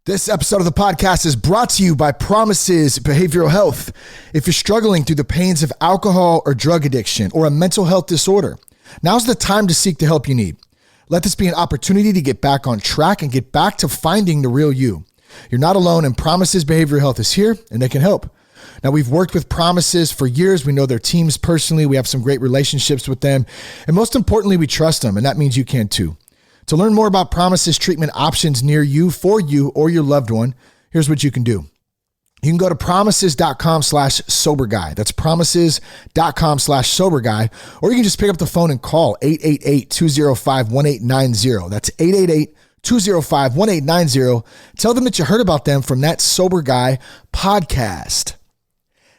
This episode of the podcast is brought to you by Promises Behavioral Health. If you're struggling through the pains of alcohol or drug addiction or a mental health disorder, now's the time to seek the help you need. Let this be an opportunity to get back on track and get back to finding the real you. You're not alone, and Promises Behavioral Health is here and they can help. Now, we've worked with Promises for years. We know their teams personally. We have some great relationships with them. And most importantly, we trust them, and that means you can too. To learn more about Promises treatment options near you, for you, or your loved one, here's what you can do. You can go to promises.com/sober guy. That's promises.com/sober guy. Or you can just pick up the phone and call 888-205-1890. That's 888-205-1890. Tell them that you heard about them from that Sober Guy podcast.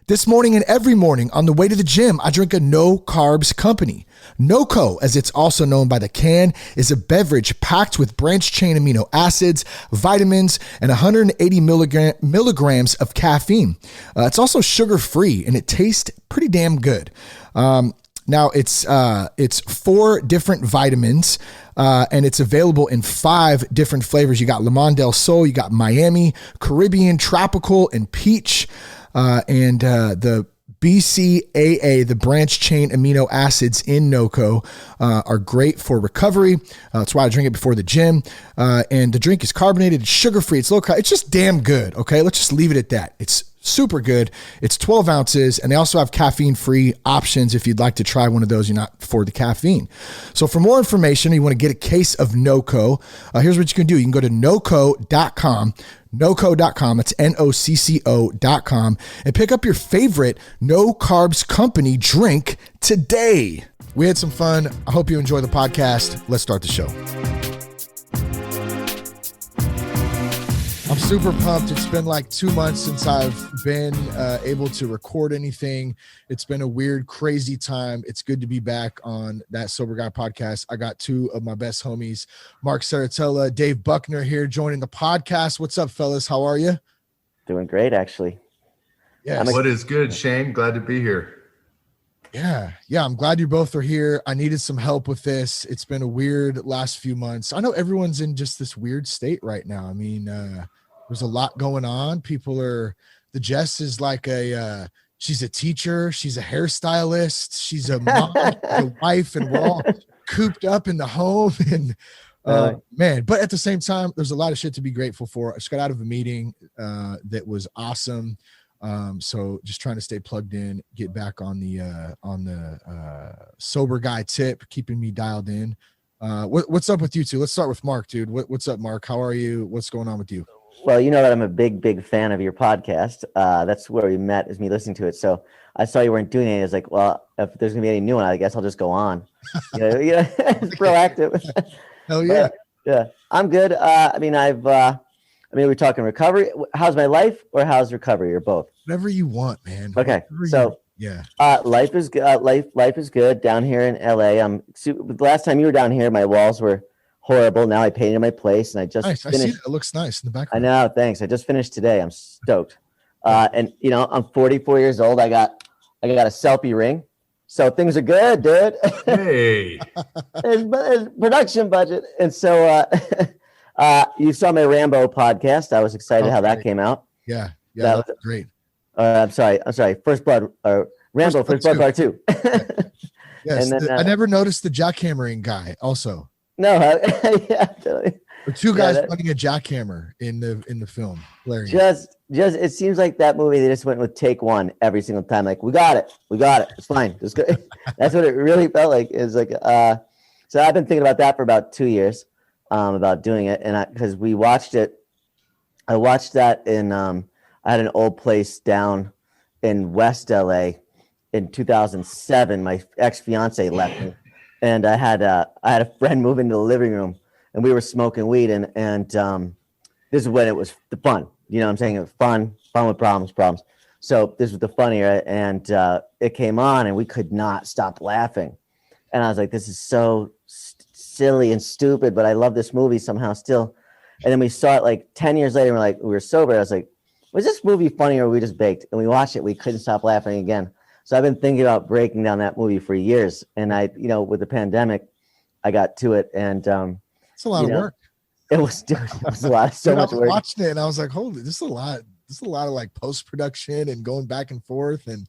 This morning and every morning on the way to the gym, I drink a no carbs company. NoCo, as it's also known by the can, is a beverage packed with branched chain amino acids, vitamins, and 180 milligrams of caffeine. It's also sugar-free and it tastes pretty damn good. Now it's 4 different vitamins, and it's available in 5 different flavors. You got Limon del Sol, you got Miami, Caribbean, Tropical, and Peach. And the BCAA, the branched chain amino acids in NoCo, are great for recovery. That's why I drink it before the gym. And the drink is carbonated, it's sugar-free, it's low-carb. It's just damn good, okay? Let's just leave it at that. It's super good. It's 12 ounces, and they also have caffeine-free options if you'd like to try one of those. You're not for the caffeine. So for more information, you want to get a case of NoCo, here's what you can do. You can go to noco.com. NoCo.com, it's NOCCO.com, and pick up your favorite no carbs company drink today. We had some fun. I hope you enjoy the podcast. Let's start the show. I'm super pumped. It's been like 2 months since I've been able to record anything. It's been a weird, crazy time. It's good to be back on that Sober Guy podcast. I got 2 of my best homies, Mark Serritella, Dave Buckner here joining the podcast. What's up, fellas? How are you? Doing great, actually. Yeah. What is good, Shane? Glad to be here. Yeah. I'm glad you both are here. I needed some help with this. It's been a weird last few months. I know everyone's in just this weird state right now. I mean, there's a lot going on. The Jess is like she's a teacher. She's a hairstylist. She's a mom, a wife, and we're all cooped up in the home. And man, but at the same time, there's a lot of shit to be grateful for. I just got out of a meeting that was awesome. So just trying to stay plugged in, get back on the Sober Guy tip, keeping me dialed in. What's up with you two? Let's start with Mark, dude. What's up, Mark? How are you? What's going on with you? Well, you know that I'm a big fan of your podcast. That's where we met, is me listening to it. So I saw you weren't doing anything. I was like, well, if there's gonna be any new one, I guess I'll just go on. Proactive. Hell yeah. Yeah, I'm good. We're talking recovery. How's my life or how's recovery, or both? Whatever you want, man. Okay. Life is good. Life is good down here in LA. The last time you were down here, my walls were horrible. Now I painted my place, and I just finished. I see it looks nice in the background. I know. Thanks. I just finished today. I'm stoked. And I'm 44 years old. I got a selfie ring, so things are good, dude. Hey. There's production budget, and so you saw my Rambo podcast. I was excited how that came out. Yeah, that was great. I'm sorry. First Blood, Rambo, First Blood Part 2. Yes, and then, I never noticed the jackhammering guy. Also, no, yeah, the 2 guys running a jackhammer in the film. Hilarious. Just it seems like that movie, they just went with take one every single time. Like, we got it, it's fine. Just go. That's what it really felt like. It's like so I've been thinking about that for about 2 years, about doing it, and because we watched it. I watched that in I had an old place down in West LA in 2007. My ex-fiance left me, and I had a friend move into the living room, and we were smoking weed, and this is when it was the fun. You know what I'm saying? It was fun with problems. So this was the funnier, and it came on, and we could not stop laughing. And I was like, this is so silly and stupid, but I love this movie somehow still. And then we saw it like 10 years later, and we were sober. I was like, was this movie funny or were we just baked? And we watched it. We couldn't stop laughing again. So I've been thinking about breaking down that movie for years. And with the pandemic, I got to it. And it's a lot of work. It was, dude, it was a lot, so Dude, much I was work. watching it and I was like, holy, this is a lot. This is a lot of like post-production and going back and forth and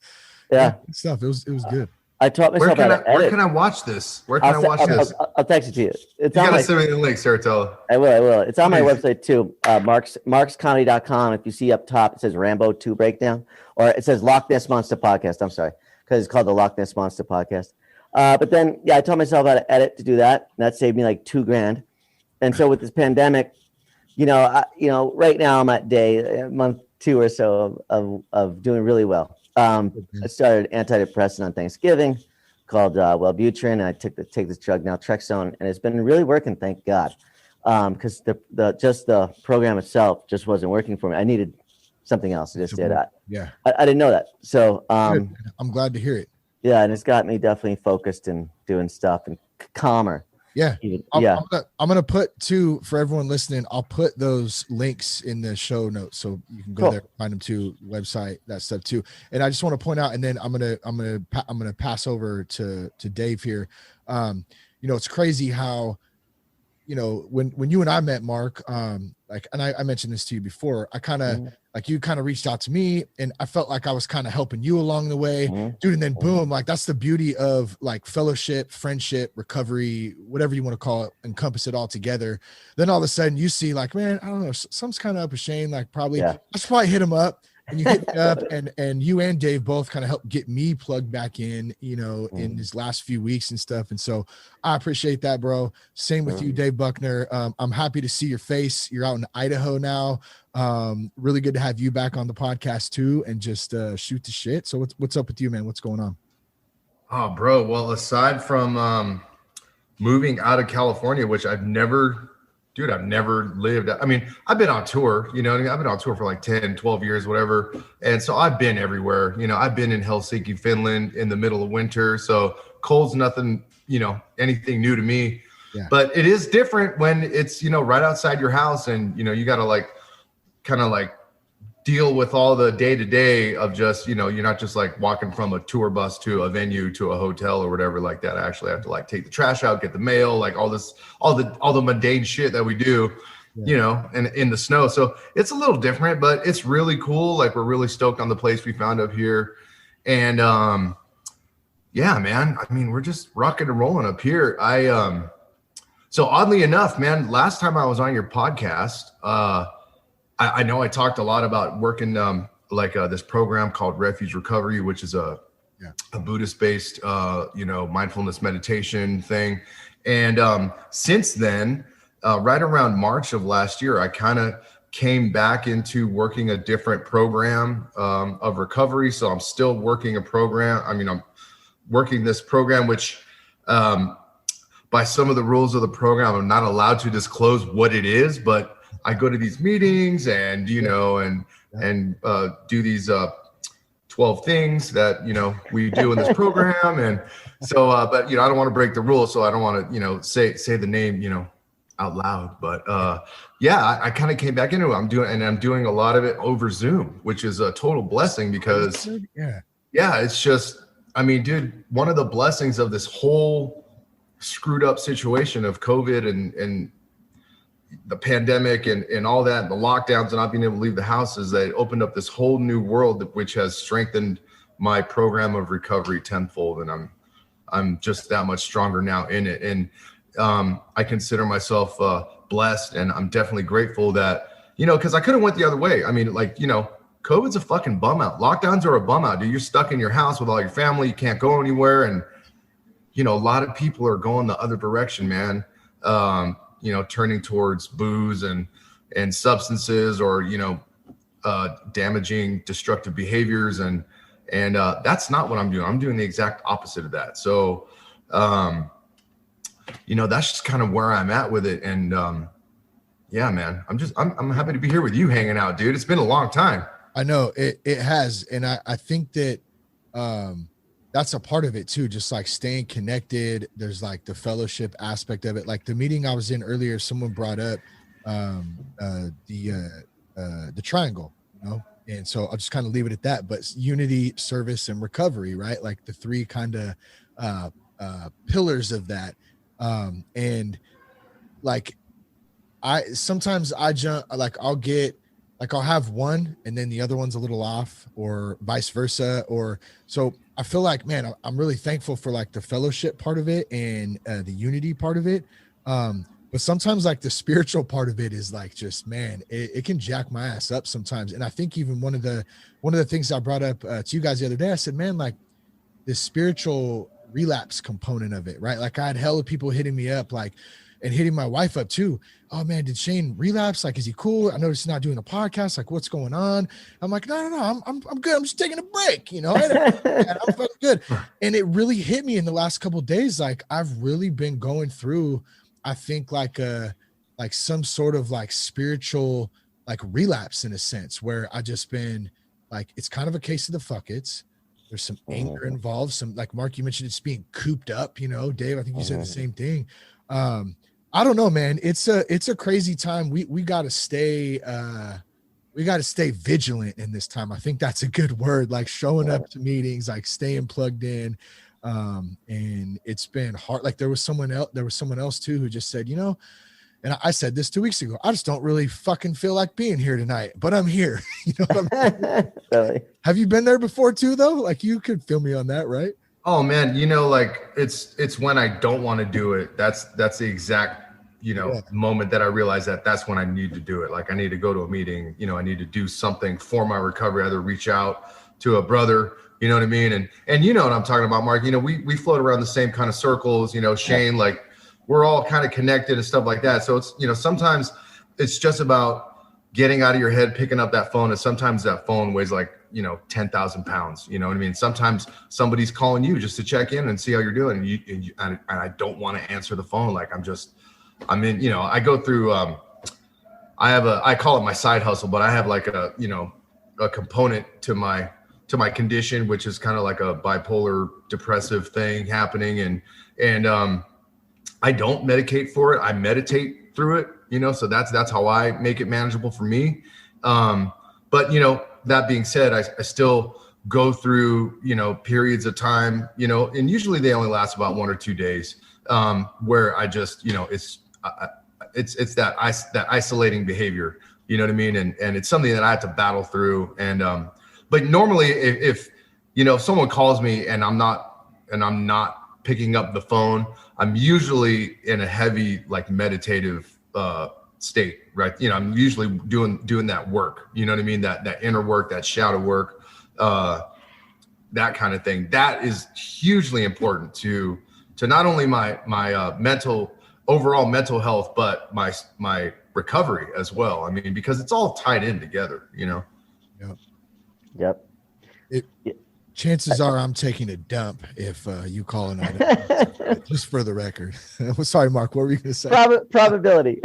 stuff. It was good. I taught myself how to edit. Where can I watch this? Where can I watch this? I'll text it to you. You gotta send me the link, Serritella. I will. It's on my website too. markscomedy.com. If you see up top, it says Rambo 2 breakdown, or it says Loch Ness Monster podcast. I'm sorry, because it's called the Loch Ness Monster podcast. But then, I taught myself how to edit to do that. And that saved me like $2,000. And so with this pandemic, right now I'm at month 2 or so of doing really well. I started antidepressant on Thanksgiving called Wellbutrin, and I take this drug now, Trexone, and it's been really working, thank God. Because the program itself just wasn't working for me. I needed something else. I just did that. Yeah, I didn't know that. So I'm glad to hear it. Yeah, and it's got me definitely focused and doing stuff and calmer. Yeah. I'm gonna put for everyone listening, I'll put those links in the show notes so you can go there, find them too, website, that stuff too. And I just want to point out, and then I'm gonna pass over to Dave here. It's crazy how, when you and I met, Mark, and I mentioned this to you before, I kind of you kind of reached out to me and I felt like I was kind of helping you along the way, dude. And then boom, that's the beauty of like fellowship, friendship, recovery, whatever you want to call it, encompass it all together. Then all of a sudden you see like, man, I don't know, something's kind of up with Shane. Like I should probably hit him up. And you hit me up, and you and Dave both kind of helped get me plugged back in, in these last few weeks and stuff. And so I appreciate that, bro. Same with you, Dave Buckner. I'm happy to see your face. You're out in Idaho now. Really good to have you back on the podcast too, and just shoot the shit. So what's up with you, man? What's going on? Oh, bro. Well, aside from moving out of California, which I've never lived. I mean, I've been on tour, I've been on tour for like 10, 12 years, whatever. And so I've been everywhere. I've been in Helsinki, Finland in the middle of winter. So cold's nothing, anything new to me. Yeah. But it is different when it's, right outside your house and, you got to kind of deal with all the day-to-day of just, you're not just like walking from a tour bus to a venue to a hotel or whatever like that. I actually have to take the trash out, get the mail, all the mundane shit that we do, and in the snow. So it's a little different, but it's really cool. We're really stoked on the place we found up here. And yeah, man, I mean, we're just rocking and rolling up here. So oddly enough, man, last time I was on your podcast, I know I talked a lot about working this program called Refuge Recovery, which is a Buddhist-based, mindfulness meditation thing. And since then, right around March of last year, I kind of came back into working a different program of recovery. So I'm still working a program. I mean, I'm working this program, which by some of the rules of the program, I'm not allowed to disclose what it is, but I go to these meetings and, do these 12 things that, we do in this program. And so, but, I don't want to break the rules. So I don't want to, say the name, out loud. But I kind of came back into it. I'm doing a lot of it over Zoom, which is a total blessing because it's just, I mean, dude, one of the blessings of this whole screwed up situation of COVID and the pandemic and all that, and the lockdowns and not being able to leave the house is that it opened up this whole new world, which has strengthened my program of recovery tenfold. And I'm just that much stronger now in it. And I consider myself blessed, and I'm definitely grateful that, because I could have went the other way. I mean, COVID's a fucking bum out. Lockdowns are a bum out, dude. You're stuck in your house with all your family. You can't go anywhere. And, a lot of people are going the other direction, man. Turning towards booze and substances or, damaging, destructive behaviors. And that's not what I'm doing. I'm doing the exact opposite of that. So, that's just kind of where I'm at with it. And, yeah, man, I'm happy to be here with you hanging out, dude. It's been a long time. I know it has. And I think that, that's a part of it too. Just staying connected. There's the fellowship aspect of it. The meeting I was in earlier, someone brought up the triangle, and so I'll just kind of leave it at that. But unity, service, and recovery, right? The three kind of pillars of that. And sometimes I jump, like I'll have one and then the other one's a little off, or vice versa. Or so I feel like, man, I'm really thankful for like the fellowship part of it and the unity part of it. But sometimes like the spiritual part of it is like, just, man, it can jack my ass up sometimes. And I think even one of the things I brought up to you guys the other day, I said, man, like this spiritual relapse component of it, right? Like I had hella people hitting me up, like, and hitting my wife up too. Oh man, did Shane relapse? Like, is he cool? I noticed he's not doing a podcast. Like, what's going on? I'm like, no, I'm good. I'm just taking a break, you know. I'm fucking good. And it really hit me in the last couple of days. Like, I've really been going through, I think, like some sort of like spiritual like relapse in a sense, where I just been like, it's kind of a case of the fuck it's. There's some anger involved. Some, like Mark, you mentioned it's being cooped up, you know. Dave, I think you said the same thing. I don't know, man. It's a crazy time. We gotta stay vigilant in this time. I think that's a good word, like showing up to meetings, like staying plugged in. And it's been hard. Like there was someone else too who just said, you know, and I said this 2 weeks ago, I just don't really fucking feel like being here tonight, but I'm here. You know what I mean? Really? Have you been there before too, though? Like you could feel me on that, right? Oh man, you know, like it's when I don't want to do it. That's the exact, you know, moment that I realize that's when I need to do it. Like I need to go to a meeting, you know, I need to do something for my recovery, either reach out to a brother, you know what I mean? And you know what I'm talking about, Mark. You know, we float around the same kind of circles, you know, Shane, like we're all kind of connected and stuff like that. So it's, you know, sometimes it's just about getting out of your head, picking up that phone. And sometimes that phone weighs like, you know, 10,000 pounds, you know what I mean? Sometimes somebody's calling you just to check in and see how you're doing. And I don't want to answer the phone. Like I'm in, you know, I go through, I call it my side hustle, but I have like a, you know, a component to my condition, which is kind of like a bipolar depressive thing happening. And I don't medicate for it. I meditate through it, you know, so that's how I make it manageable for me. But, you know, that being said, I still go through, you know, periods of time, you know, and usually they only last about 1 or 2 days, where I just, you know, it's that isolating behavior, you know what I mean? And it's something that I have to battle through. And, but normally if, you know, if someone calls me and I'm not picking up the phone, I'm usually in a heavy, like meditative, state, right? You know, I'm usually doing that work, you know what I mean? That inner work, that shadow work, that kind of thing. That is hugely important to not only my overall mental health, but my recovery as well. I mean, because it's all tied in together, you know? Yep. Chances are I'm taking a dump if you call an item. Just for the record. Sorry, Mark, what were you going to say? Probability.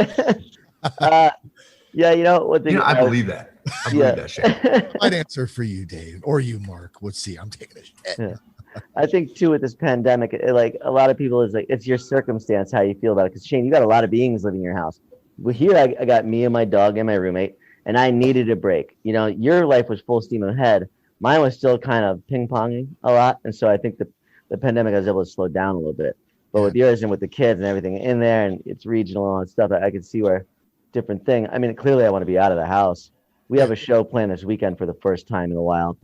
Yeah, you know what? I believe that. I believe that shit. I'd answer for you, Dave, or you, Mark. Let's see. I'm taking a shit. Yeah. I think too with this pandemic, like a lot of people is like, it's your circumstance, how you feel about it. Because Shane, you got a lot of beings living in your house. Well, here I got me and my dog and my roommate, and I needed a break. You know, your life was full steam ahead. Mine was still kind of ping-ponging a lot. And so I think the pandemic I was able to slow down a little bit. But with yours and with the kids and everything in there, and it's regional and stuff, I could see where different thing. I mean, clearly I want to be out of the house. We have a show planned this weekend for the first time in a while.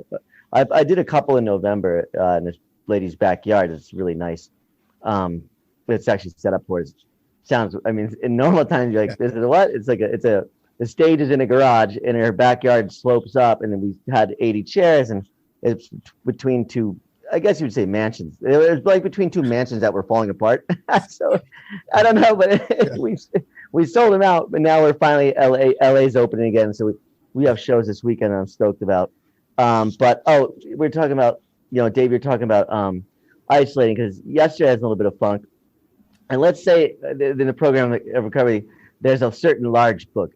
I did a couple in November in this lady's backyard. It's really nice. It's actually set up for it. Sounds, I mean, in normal times, you're like, this is what? It's like the stage is in a garage and her backyard slopes up, and then we had 80 chairs, and it's between two, I guess you would say mansions. It was like between two mansions that were falling apart. So I don't know, but we sold them out, but now we're finally LA's opening again. So we have shows this weekend I'm stoked about. But we're talking about, you know, Dave, you're talking about isolating, because yesterday has a little bit of funk. And let's say in the program of recovery, there's a certain large book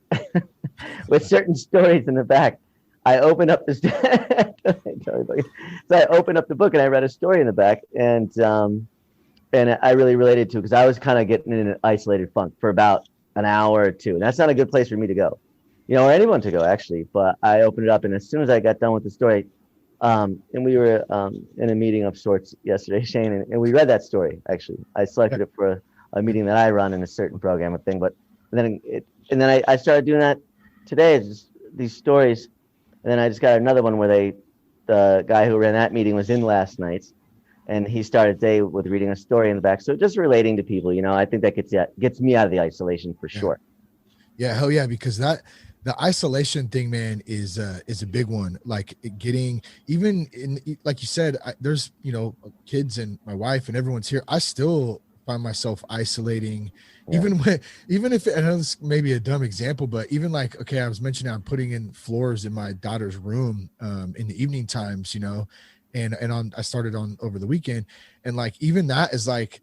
with certain stories in the back. I opened up the so I opened up the book and I read a story in the back, and I really related to it because I was kind of getting in an isolated funk for about an hour or two, and that's not a good place for me to go, you know, or anyone to go actually. But I opened it up, and as soon as I got done with the story, and we were in a meeting of sorts yesterday, Shane, and we read that story. Actually, I selected it for a meeting that I run in a certain program of thing, but And then I started doing that today. It's just these stories, and then I just got another one where the guy who ran that meeting was in last night's, and he started day with reading a story in the back. So just relating to people, I think that gets me out of the isolation for sure. Yeah, hell yeah, because the isolation thing, man, is a big one. Like getting, even in, like you said, there's, kids and my wife and everyone's here. I still find myself isolating, even if I know this may be a dumb example, but even like, okay, I was mentioning I'm putting in floors in my daughter's room in the evening times, and I started on over the weekend, and like even that is like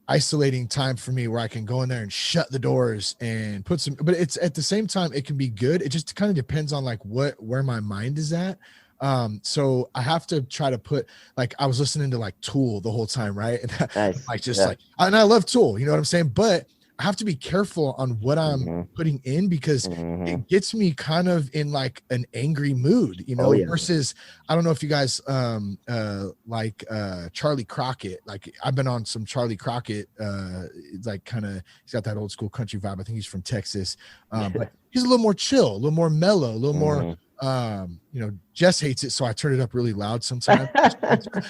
isolating time for me where I can go in there and shut the doors and put some, but it's at the same time, it can be good. It just kind of depends on like where my mind is at. So I have to try to put, like, I was listening to like Tool the whole time. Right. And Nice. and I love Tool, you know what I'm saying? But I have to be careful on what I'm putting in, because it gets me kind of in like an angry mood, versus, I don't know if you guys like Charlie Crockett. Like I've been on some Charlie Crockett, it's like kind of, he's got that old school country vibe. I think he's from Texas, but he's a little more chill, a little more mellow, a little more Jess hates it, so I turn it up really loud sometimes.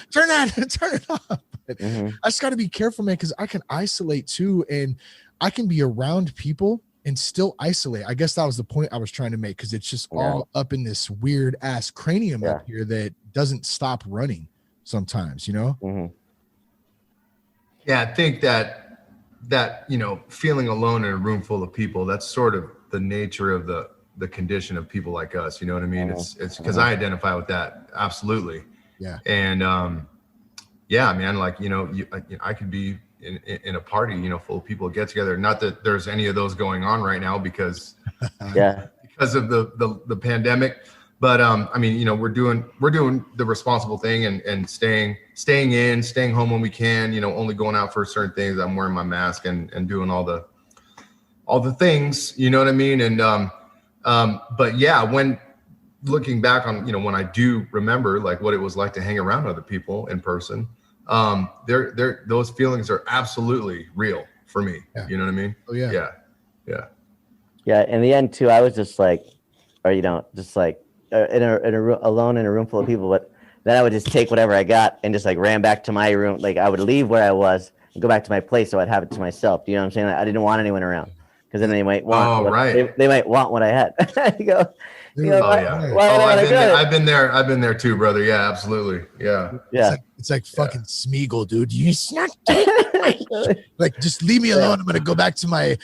turn it off. But I just got to be careful, man, because I can isolate too, and I can be around people and still isolate. I guess that was the point I was trying to make, because it's just all up in this weird ass cranium up here that doesn't stop running sometimes, Yeah, I think that feeling alone in a room full of people, that's sort of the nature of the condition of people like us. You know what I mean? It's because I identify with that. Absolutely. Yeah. And man, like, I could be in a party, full of people get together. Not that there's any of those going on right now because because of the pandemic. But I mean, we're doing the responsible thing and staying home when we can, only going out for certain things. I'm wearing my mask and doing all the things, you know what I mean? And but yeah, when looking back on, when I do remember like what it was like to hang around other people in person, those feelings are absolutely real for me. Yeah. You know what I mean? Oh yeah. Yeah. In the end too, I was just like, just like alone in a room full of people, but then I would just take whatever I got and just like ran back to my room. Like I would leave where I was and go back to my place, so I'd have it to myself. Do you know what I'm saying? Like, I didn't want anyone around, because then they might want they might want what I had. I've been there too, brother. Yeah, absolutely. Yeah. It's like fucking Smeagol, dude. You like, just leave me alone. I'm gonna go back to my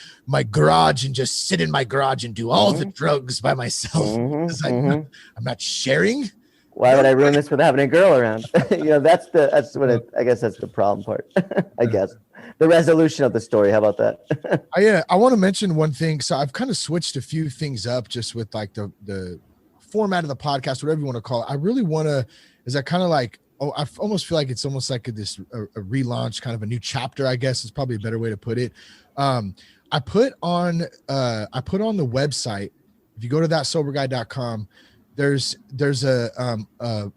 garage and just sit in my garage and do all the drugs by myself. I'm not sharing. Why would I ruin this with having a girl around? That's what I guess that's the problem part. I guess the resolution of the story. How about that? I want to mention one thing. So I've kind of switched a few things up just with like the format of the podcast, whatever you want to call it. I really want to, I almost feel like it's almost like a relaunch, kind of a new chapter, I guess is probably a better way to put it. I put on the website, if you go to thatsoberguy.com, there's a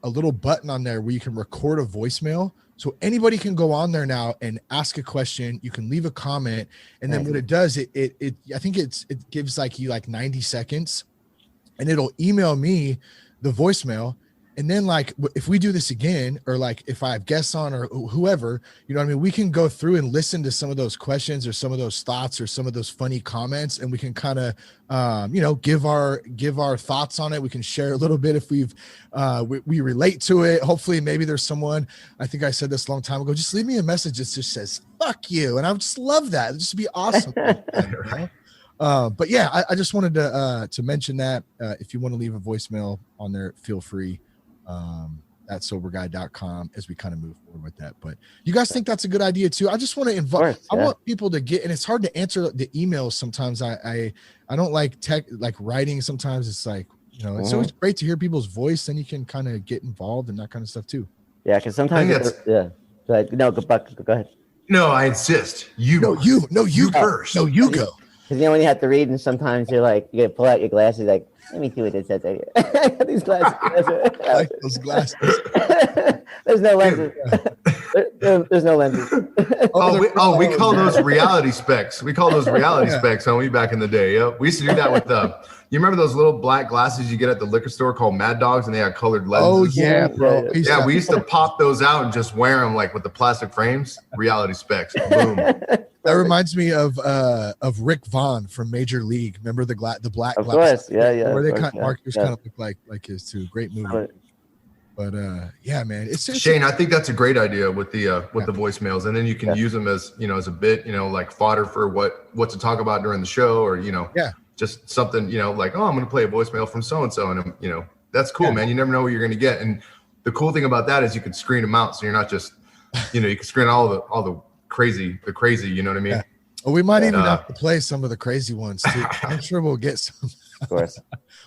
little button on there where you can record a voicemail. So anybody can go on there now and ask a question. You can leave a comment, and then what it does, I think it gives you 90 seconds, and it'll email me the voicemail. And then if we do this again, or if I have guests on or whoever, you know what I mean? We can go through and listen to some of those questions or some of those thoughts or some of those funny comments. And we can kind of, give our thoughts on it. We can share a little bit if we relate to it. Hopefully maybe there's someone, I think I said this a long time ago, just leave me a message that just says, fuck you. And I would just love that. It'd just be awesome. But yeah, I just wanted to mention that if you want to leave a voicemail on there, feel free. At soberguy.com as we kind of move forward with that. But you guys think that's a good idea too? I just want to invite, I want people to get, and it's hard to answer the emails sometimes. I don't like writing. Sometimes it's it's always great to hear people's voice, then you can kind of get involved and that kind of stuff too. Yeah, because sometimes go ahead. No, I insist. You first. No, you go. Because when you have to read, and sometimes you're like, you gotta pull out your glasses, like, Let me see what it says right here. I got these glasses. I like those glasses. There's no lenses. There's no lenses. We call those reality specs. We call those reality specs, homie, back in the day. Yep. We used to do that with you remember those little black glasses you get at the liquor store called Mad Dogs, and they had colored lenses? Oh, yeah, bro. Yeah, we used to pop those out and just wear them like with the plastic frames. Reality specs. Boom. That reminds me of Rick Vaughn from Major League. Remember the black glasses? Of course, yeah. Where they Marcus kind of look like his too. Great movie. But yeah, man. It's Shane, I think that's a great idea with the voicemails, and then you can use them as as a bit, like fodder for what to talk about during the show, or just something like, oh, I'm going to play a voicemail from so and so, and that's cool, man. You never know what you're going to get, and the cool thing about that is you can screen them out, so you're not just you can screen all the crazy, you know what I mean? Yeah. Well, we might even have to play some of the crazy ones too. I'm sure we'll get some. Of course.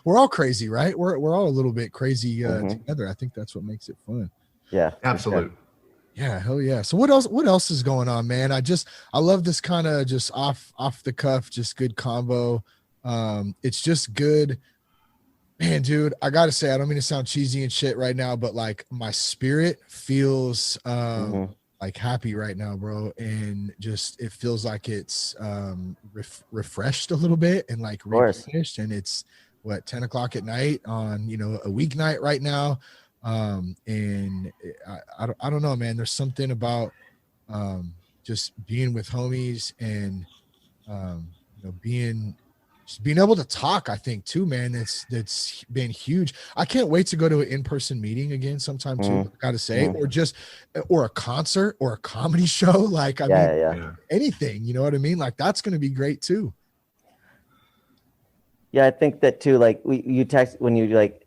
We're all crazy, right? We're all a little bit crazy together. I think that's what makes it fun. Yeah, absolutely. Yeah, hell yeah. So what else is going on, man? I love this kind of just off the cuff, just good combo. It's just good. Man, dude, I gotta say, I don't mean to sound cheesy and shit right now, but like my spirit feels like happy right now, bro, and just it feels like it's refreshed a little bit and like replenished, and it's 10 o'clock at night on a weeknight right now, and I don't know, man. There's something about just being with homies and being able to talk, I think too, man. That's been huge. I can't wait to go to an in-person meeting again sometime too. I gotta say, or a concert or a comedy show. Like, I mean, anything, you know what I mean? Like, that's gonna be great too. Yeah, I think that too. Like you text when you like,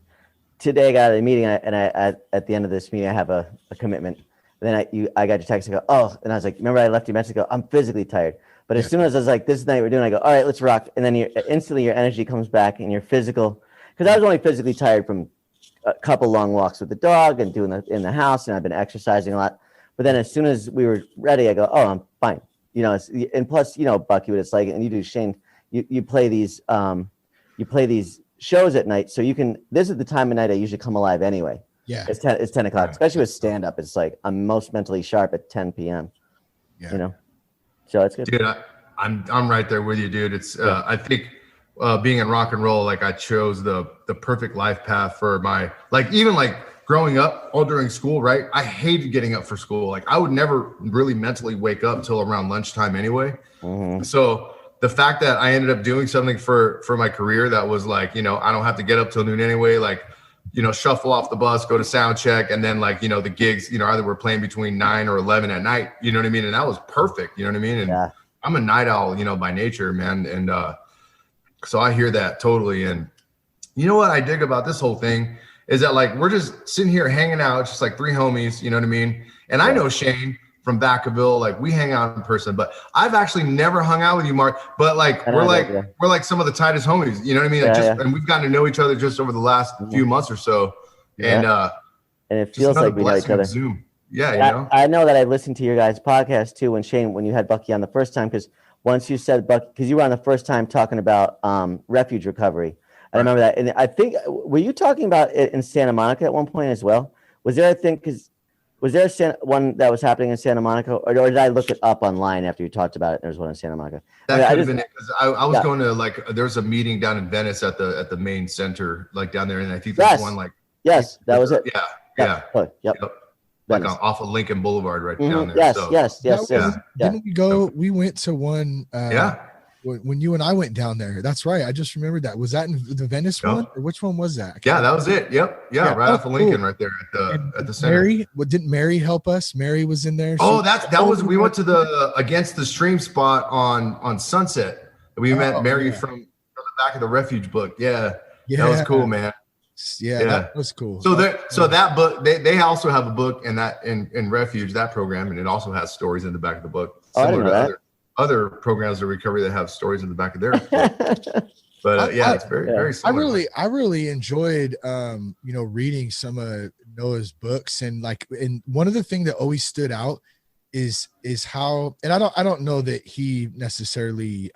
today I got a meeting and I at the end of this meeting I have a commitment. And then I got your text. I go, oh, and I was like, remember I left you a message. I go, I'm physically tired. But as soon as I was like, this is the night we're doing, I go, all right, let's rock. And then instantly your energy comes back and you're physical. Because I was only physically tired from a couple long walks with the dog and doing in the house, and I've been exercising a lot. But then as soon as we were ready, I go, oh, I'm fine. And plus, Bucky, what it's like, and you do, Shane, you play these shows at night, so you can. This is the time of night I usually come alive anyway. Yeah, it's 10 o'clock, especially with stand up. It's like I'm most mentally sharp at 10 p.m. Yeah. So it's good, dude. I'm right there with you, dude. It's I think being in rock and roll, like I chose the perfect life path for my even growing up all during school, right? I hated getting up for school. Like I would never really mentally wake up till around lunchtime anyway. So the fact that I ended up doing something for my career that was like, I don't have to get up till noon anyway. Like, shuffle off the bus, go to sound check. And then the gigs, either we're playing between 9 or 11 at night, you know what I mean? And that was perfect. You know what I mean? And I'm a night owl, by nature, man. And so I hear that totally. And you know what I dig about this whole thing is that we're just sitting here hanging out, just like three homies, you know what I mean? And I know Shane from Vacaville, we hang out in person, but I've actually never hung out with you, Mark, but we're some of the tightest homies, you know what I mean? And we've gotten to know each other just over the last few months or so. And it feels like we know each other. Zoom. Yeah. I know that I listened to your guys' podcast too, when you had Bucky on the first time, because once you said Bucky, because you were on the first time talking about refuge recovery. I remember that. And I think, were you talking about it in Santa Monica at one point as well? Was there a thing, was there one that was happening in Santa Monica, or did I look it up online after you talked about it? There was one in Santa Monica. That could have been it, because I was going to there's a meeting down in Venice at the main center, down there, and I think there's one yes, that was it. Yeah. Yep. Off of Lincoln Boulevard right down there. Yes. Didn't we go? We went to one. When you and I went down there. That's right. I just remembered that. Was that in the Venice one, or which one was that? Yeah, that was it. Yep. Yeah, right off of Lincoln, right there at the center. Didn't Mary help us? Mary was in there. We went to the Against the Stream spot on Sunset. We met Mary from the back of the Refuge book. Yeah. That was cool, man. Yeah, that was cool. So that book, they also have a book in Refuge, that program, and it also has stories in the back of the book. Similar to other programs of recovery that have stories in the back of their book. But it's very similar. I really enjoyed reading some of Noah's books, and one of the things that always stood out is how, and I don't know that he necessarily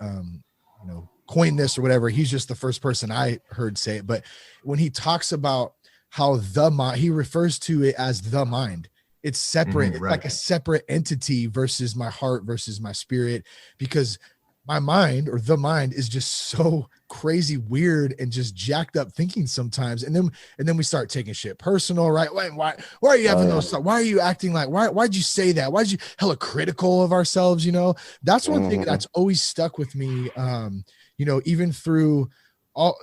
coined this or whatever. He's just the first person I heard say it. But when he talks about how the mind, he refers to it as the mind. It's separate. It's like a separate entity versus my heart versus my spirit, because my mind, or the mind, is just so crazy weird and just jacked up thinking sometimes. And then we start taking shit personal, right? Why are you having those thoughts? Why are you acting like, why'd you say that? Why'd you hella critical of ourselves? That's one thing that's always stuck with me. Even through all,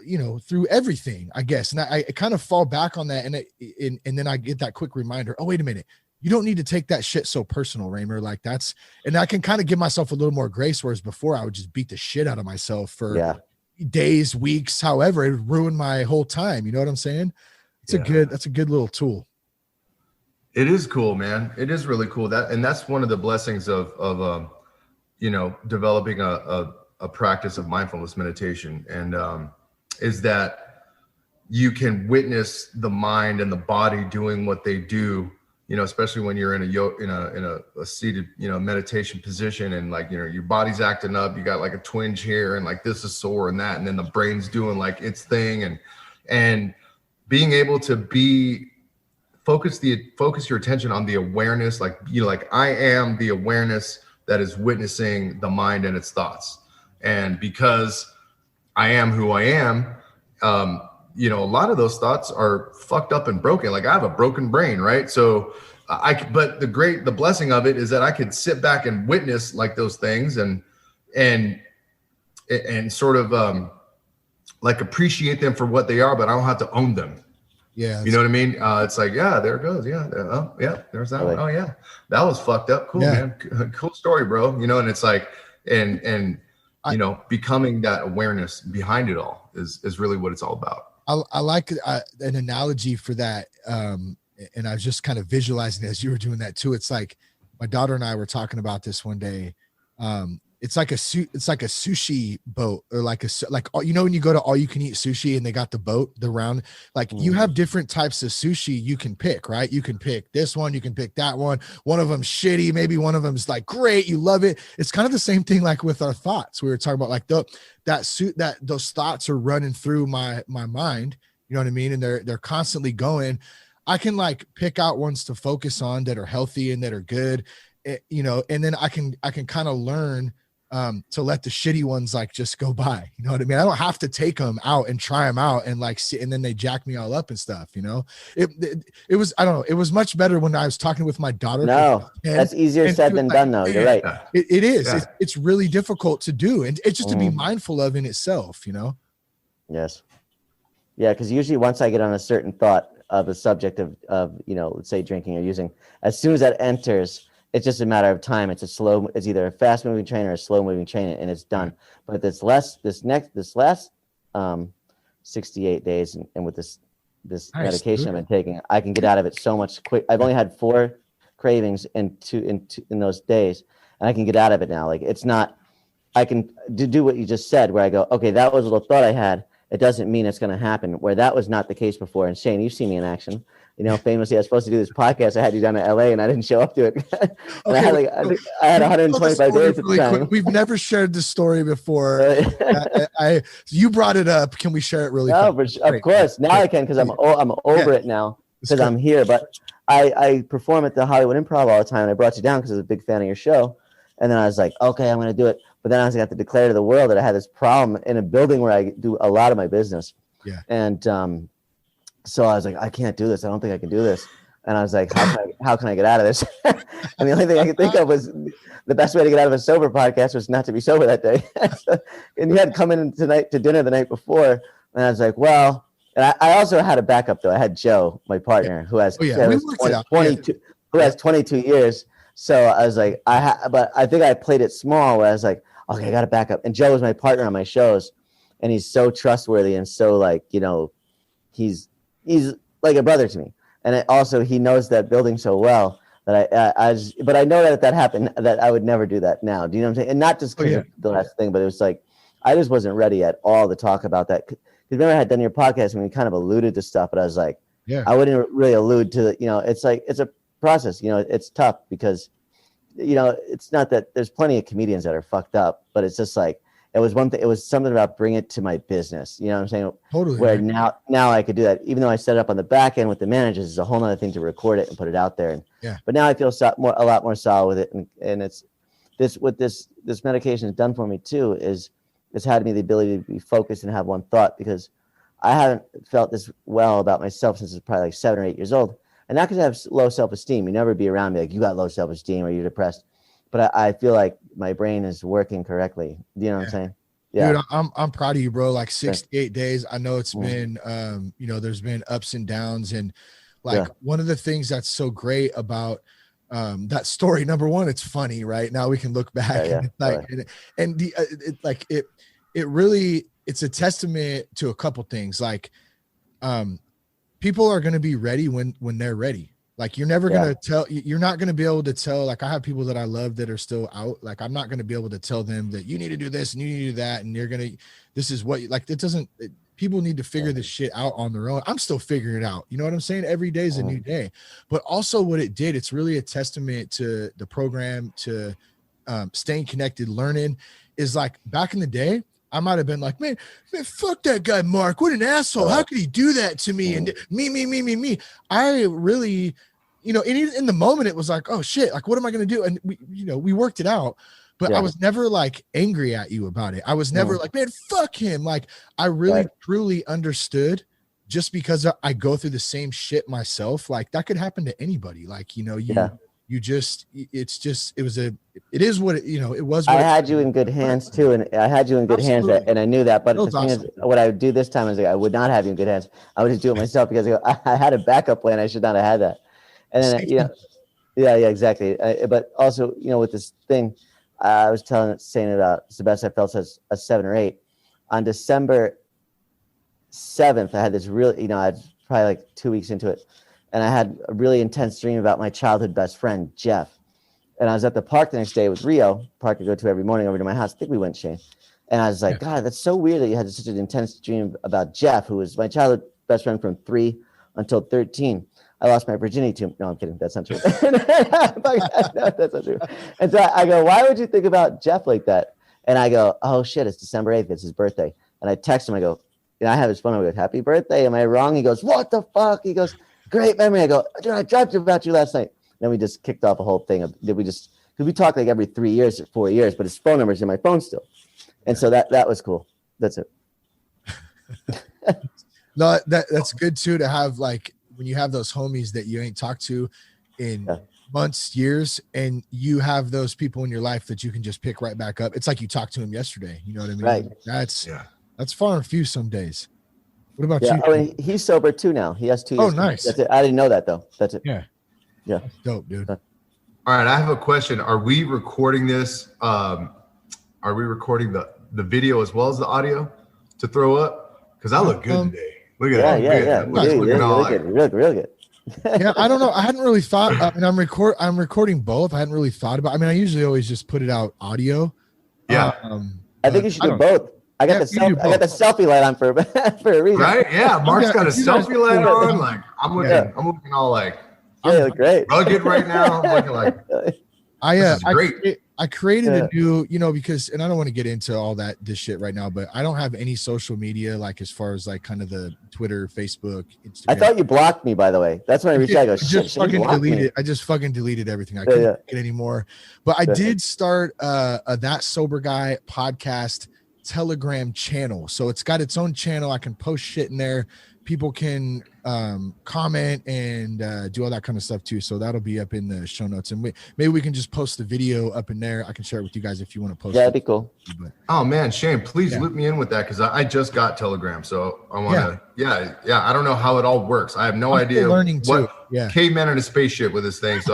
through everything, I guess. And I kind of fall back on that. And then I get that quick reminder, oh, wait a minute. You don't need to take that shit so personal, Raymer. Like and I can kind of give myself a little more grace. Whereas before I would just beat the shit out of myself for days, weeks, however, it would ruin my whole time. You know what I'm saying? That's a good little tool. It is cool, man. It is really cool. That's one of the blessings of developing a practice of mindfulness meditation. And is that you can witness the mind and the body doing what they do, especially when you're in a seated, meditation position, and like, your body's acting up, you got like a twinge here, and like this is sore and that, and then the brain's doing like its thing, and being able to focus your attention on the awareness, like, I am the awareness that is witnessing the mind and its thoughts. And because I am who I am, a lot of those thoughts are fucked up and broken. Like, I have a broken brain, right? So but the blessing of it is that I could sit back and witness like those things and sort of like appreciate them for what they are, but I don't have to own them. Yeah. You know what I mean? It's like, yeah, there it goes. Yeah. Oh yeah. There's that one. Oh yeah. That was fucked up. Cool, man. Cool story, bro. And it's like, and becoming that awareness behind it all is really what it's all about. I like an analogy for that. And I was just kind of visualizing as you were doing that too. It's like my daughter and I were talking about this one day. It's like a sushi boat, or when you go to all you can eat sushi and they got the boat, the round, like you have different types of sushi you can pick, right? You can pick this one, you can pick that one. One of them's shitty. Maybe one of them's like great. You love it. It's kind of the same thing, like with our thoughts. We were talking about like those thoughts are running through my mind. You know what I mean? And they're constantly going. I can like pick out ones to focus on that are healthy and that are good, and then I can kind of learn to let the shitty ones like just go by. You know what I mean? I don't have to take them out and try them out and like see, and then they jack me all up and stuff. It was, I don't know. It was much better when I was talking with my daughter. No, that's easier said than done though. You're right. It is. Yeah. It's really difficult to do. And it's just to be mindful of in itself, Yes. Yeah. Cause usually once I get on a certain thought of a subject of let's say drinking or using, as soon as that enters, it's just a matter of time. It's either a fast moving train or a slow moving train, and it's done. But this last 68 days, and with this medication I've been taking, I can get out of it so much quick. I've only had 4 cravings in those days, and I can get out of it now. Like, it's not, I can do what you just said, where I go, okay, that was a little thought I had. It doesn't mean it's going to happen, where that was not the case before. And Shane, you've seen me in action. Famously, I was supposed to do this podcast. I had you down to LA and I didn't show up to it. And okay, I had 125 days at the time. Quick. We've never shared this story before. You brought it up. Can we share it really quick? Of course. Now I can, because I'm over it now, because I'm here. But I perform at the Hollywood Improv all the time, and I brought you down because I was a big fan of your show. And then I was like, okay, I'm going to do it. But then I was going to have to declare to the world that I had this problem in a building where I do a lot of my business. Yeah. And so I was like, I can't do this. I don't think I can do this. And I was like, how can I get out of this? And the only thing I could think of was the best way to get out of a sober podcast was not to be sober that day. And you had come in tonight to dinner the night before. And I was like, well, and I also had a backup though. I had Joe, my partner, who has 22 years. So I was like, but I think I played it small, where I was like, okay, I got to back up. And Joe was my partner on my shows, and he's so trustworthy and so like, he's like a brother to me. And he knows that building so well that but I know that if that happened, that I would never do that now. Do you know what I'm saying? And not just because of the last thing, but it was like, I just wasn't ready at all to talk about that. Because remember I had done your podcast and we kind of alluded to stuff, but I was like, I wouldn't really allude to, it's like, it's a process, it's tough because, it's not that there's plenty of comedians that are fucked up, but it's just like, it was one thing. It was something about bring it to my business. You know what I'm saying? Totally. Where now I could do that. Even though I set it up on the back end with the managers, it's a whole other thing to record it and put it out there. And but now I feel a lot more solid with it. And it's this medication has done for me too is it's had me the ability to be focused and have one thought, because I haven't felt this well about myself since I was probably like 7 or 8 years old. And not because I have low self-esteem. You never be around me like, you got low self-esteem or you're depressed. But I feel like my brain is working correctly. You know what I'm saying? Yeah. Dude, I'm proud of you, bro. Like 68 days. I know it's been, there's been ups and downs. And like one of the things that's so great about that story, number one, it's funny, right? Now we can look back and it really, it's a testament to a couple things. Like, people are going to be ready when they're ready. Like you're never going to you're not going to be able to tell, like I have people that I love that are still out. Like I'm not going to be able to tell them that you need to do this and you need to do that. And this is what people need to figure this shit out on their own. I'm still figuring it out. You know what I'm saying? Every day is a new day, but also what it did, it's really a testament to the program, to staying connected, learning. Is like back in the day, I might have been like, man, fuck that guy, Mark. What an asshole. How could he do that to me? And me. I really, in the moment, it was like, oh shit, like, what am I going to do? And we worked it out, but I was never like angry at you about it. I was never like, man, fuck him. Like I really truly understood, just because I go through the same shit myself. Like that could happen to anybody. Like, it is what it was. I had you in good hands too. And I had you in good hands, and I knew that, but the thing is, what I would do this time is like, I would not have you in good hands. I would just do it myself, because I had a backup plan. I should not have had that. And then, exactly. But also, with this thing, I was saying about it's the best I felt since a 7 or 8 on December 7th. I had this really, I'd probably like 2 weeks into it. And I had a really intense dream about my childhood best friend, Jeff. And I was at the park the next day with Rio, park I go to every morning over to my house. I think we went, Shane. And I was like, God, that's so weird that you had such an intense dream about Jeff, who was my childhood best friend from 3 until 13. I lost my virginity to him. No, I'm kidding. That's not true. No, that's not true. And so I go, why would you think about Jeff like that? And I go, oh shit, it's December 8th. It's his birthday. And I text him. I go, I have his phone. I go, happy birthday. Am I wrong? He goes, what the fuck? He goes, great memory. I go, dude, I dreamt about you last night. Then we just kicked off a whole thing of, because we talk like every 3 years or 4 years, but his phone number's in my phone still. And so that was cool. That's it. No, that's good too, to have, like, when you have those homies that you ain't talked to in months, years, and you have those people in your life that you can just pick right back up. It's like you talked to him yesterday. You know what I mean? Right. That's far and few some days. What about you? Oh, and he's sober too now. He has 2 years. Oh, nice. That's it. I didn't know that though. That's it. Yeah. That's dope, dude. All right, I have a question. Are we recording this? Are we recording the video as well as the audio to throw up? Because I look good today. Look at that. Yeah. Real good. Yeah, I don't know. I hadn't really thought. I'm recording both. I hadn't really thought about. I usually always just put it out audio. Yeah. I think you should do both. I got the selfie light on for a reason. Right? Yeah. Mark's got a selfie light on. Like I'm looking all like. Yeah, you look great. Rugged right now. I'm looking like. I created a new, because, and I don't want to get into all this shit right now, but I don't have any social media, like as far as like kind of the Twitter, Facebook, Instagram. I thought you blocked me, by the way. That's when I reached out. I go, I just fucking deleted everything. I couldn't get anymore. But I did start That Sober Guy podcast Telegram channel. So it's got its own channel. I can post shit in there. People can comment and do all that kind of stuff too. So that'll be up in the show notes, and maybe we can just post the video up in there. I can share it with you guys if you want to post. Yeah, that'd be cool. But, oh man, Shane, please loop me in with that, because I just got Telegram, so I want to. Yeah. I don't know how it all works. I have no idea learning what too. caveman in a spaceship with this thing. So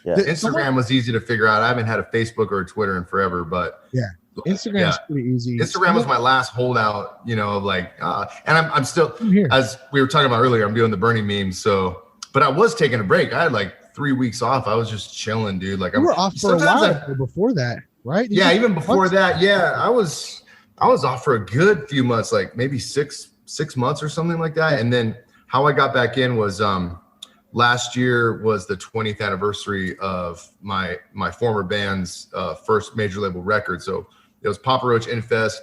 Instagram was easy to figure out. I haven't had a Facebook or a Twitter in forever, but Instagram is pretty easy. Instagram was my last holdout, of like, and I'm still, as we were talking about earlier, I'm doing the Bernie memes. So, but I was taking a break. I had like 3 weeks off. I was just chilling, dude. Like, you were off for a while before that, right? Even before that. Yeah, I was off for a good few months, like maybe six months or something like that. And then how I got back in was, last year was the 20th anniversary of my former band's first major label record. So it was Papa Roach Infest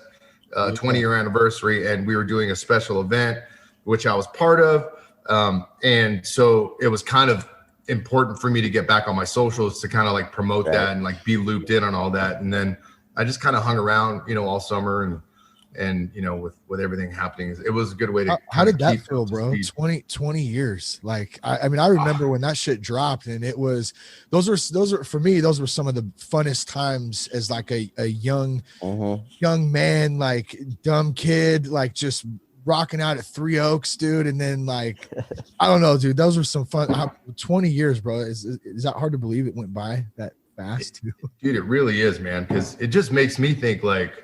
20-year anniversary, and we were doing a special event, which I was part of. And so it was kind of important for me to get back on my socials to kind of like promote that and like be looped in on all that. And then I just kind of hung around, all summer and with everything happening, it was a good way to. How did that feel, bro? 20 years. Like, I mean, I remember when that shit dropped, and it was, those were for me, those were some of the funnest times as like a young man, like dumb kid, like just rocking out at Three Oaks, dude. And then like, I don't know, dude, those were some fun. 20 years, bro. Is that hard to believe it went by that fast? Dude, it really is, man. Cause it just makes me think like,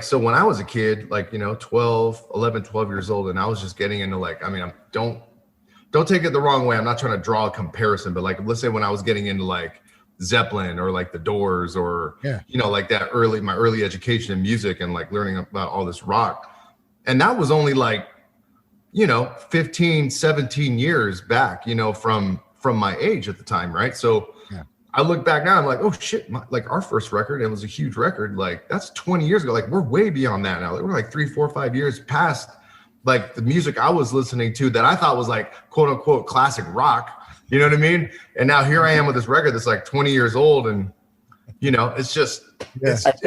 so when I was a kid, like, 12 years old, and I was just getting into like, I mean, don't take it the wrong way. I'm not trying to draw a comparison, but like, let's say when I was getting into like Zeppelin or like the Doors or, like that my early education in music and like learning about all this rock. And that was only like, 15, 17 years back, from my age at the time. Right. So I look back now, I'm like, oh shit, like our first record, it was a huge record. Like that's 20 years ago. Like we're way beyond that now. Like, we're like 3, 4, 5 years past like the music I was listening to that I thought was like quote unquote classic rock. You know what I mean? And now here I am with this record that's like 20 years old, and it's just.